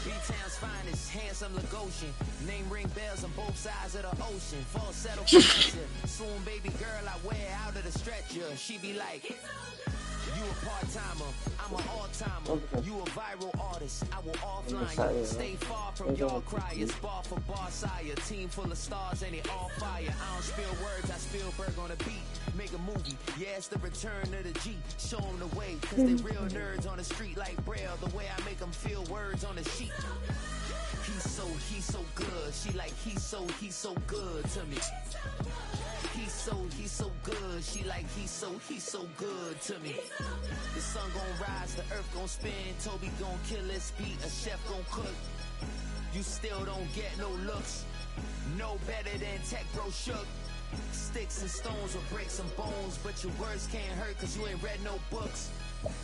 B-Town's finest, handsome Lagosian. Name ring bells on both sides of the ocean. Falsetto professor. Soon baby girl I wear out of the stretcher. She be like, you a part-timer, I'm an all-timer. You a viral artist, I will offline you. Stay far from your criers, bar for bar sire. Team full of stars and it all fire. I don't spill words, I Spielberg on a beat. Make a movie, yeah, it's the return of the G. Show them the way, cause they real nerds on the street like Braille. The way I make them feel words on the sheet. He's so good. She like, he's so good to me. He's so good. She like, he's so good to me. The sun gon' rise, the earth gon' spin. Toby gon' kill this beat, a chef gon' cook. You still don't get no looks. No better than Tech Bro Shook. Sticks and stones will break some bones, but your words can't hurt cause you ain't read no books.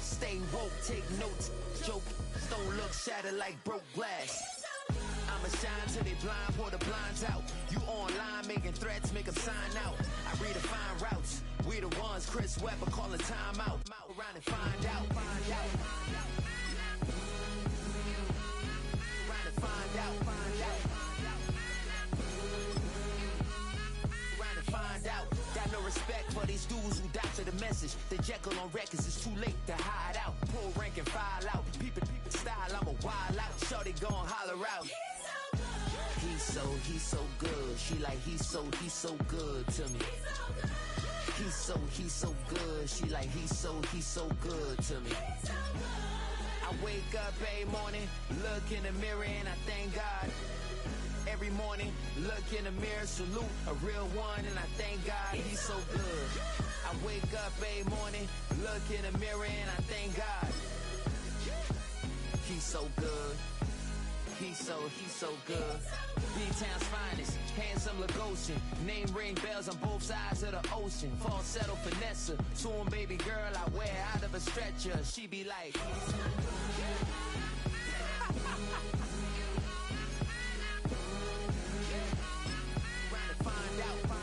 Stay woke, take notes, joke, don't look shattered like broke glass. I'ma shine till they blind, pour the blinds out. You online making threats, make them sign out. I redefine routes, we the ones Chris Webber calling time out. Around and find out. Around and find out. Find out. Got no respect for these dudes who doctor the message. The Jekyll on records, it's too late to hide out. Pull rank and file out. People style, I'm a wild out. Shorty gon' holler out. He's so good. She like, he's so good to me. He's so good. She like, he's so good to me. I wake up every morning, look in the mirror and I thank God. Every morning, look in the mirror, salute a real one, and I thank God he's so good. I wake up every morning, look in the mirror, and I thank God he's so good. He's so good. B-Town's finest, handsome Lagosian. Name ring bells on both sides of the ocean. Falsetto finesse, soon baby girl I wear out of a stretcher. She be like, find out.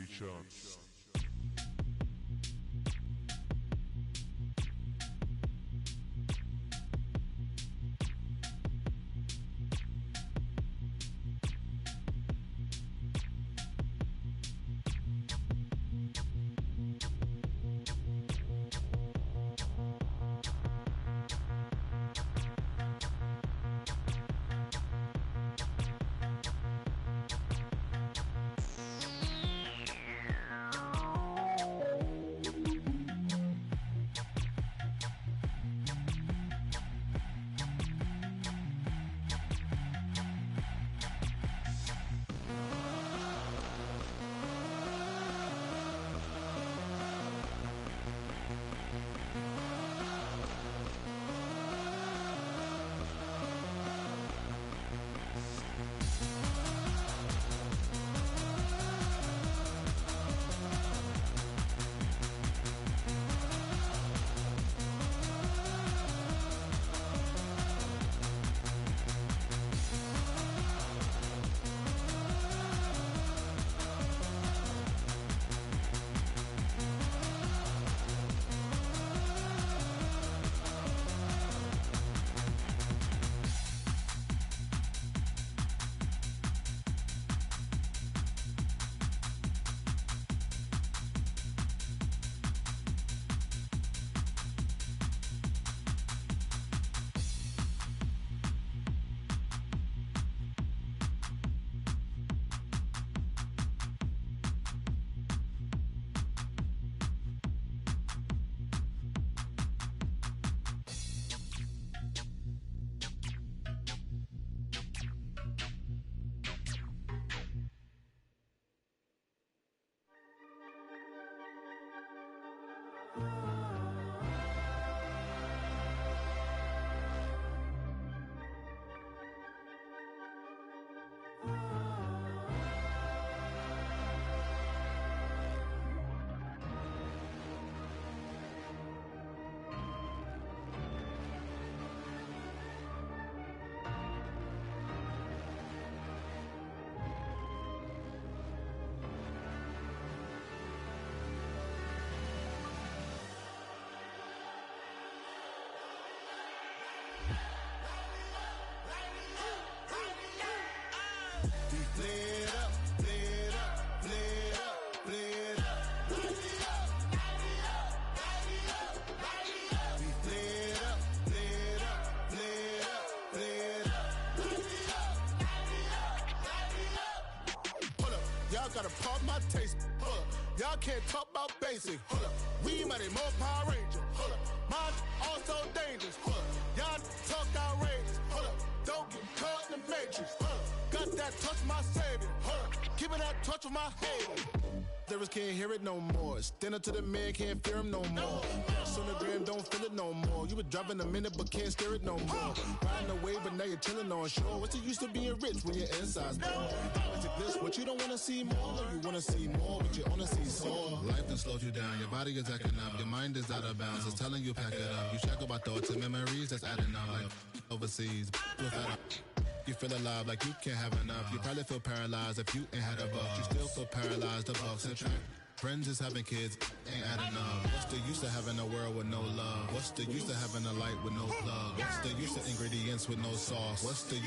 shots. Gotta pop my taste. Hold up. Y'all can't talk about basic. Hold up. We mighty more Power Ranger. Hold up. Mine also dangerous. Hold up. Y'all talk outrageous. Hold up. Don't get caught in the matrix. Hold up. Got that touch my savior. Hold up. Keeping that touch with my hater. Lyrics can't hear it no more. Stand up to the man, can't fear him no more. Sonogram don't feel it no more. You been driving a minute but can't steer it no more. Riding away but now you're chilling on shore. What's the use of being rich when your inside's poor? Is it this what you don't wanna see more? Or you wanna see more but you only see sore? Life done slowed you down, your body is acting up. Your mind is out of bounds, it's telling you pack it up. You shackle by thoughts and memories that's adding up. Like overseas, you feel alive like you can't have enough. You probably feel paralyzed if you ain't had a buck. You still feel paralyzed above century. Friends is having kids, ain't adding up. What's the use of having a world with no love? What's the use of having a light with no plug? What's the use of ingredients with no sauce? What's the use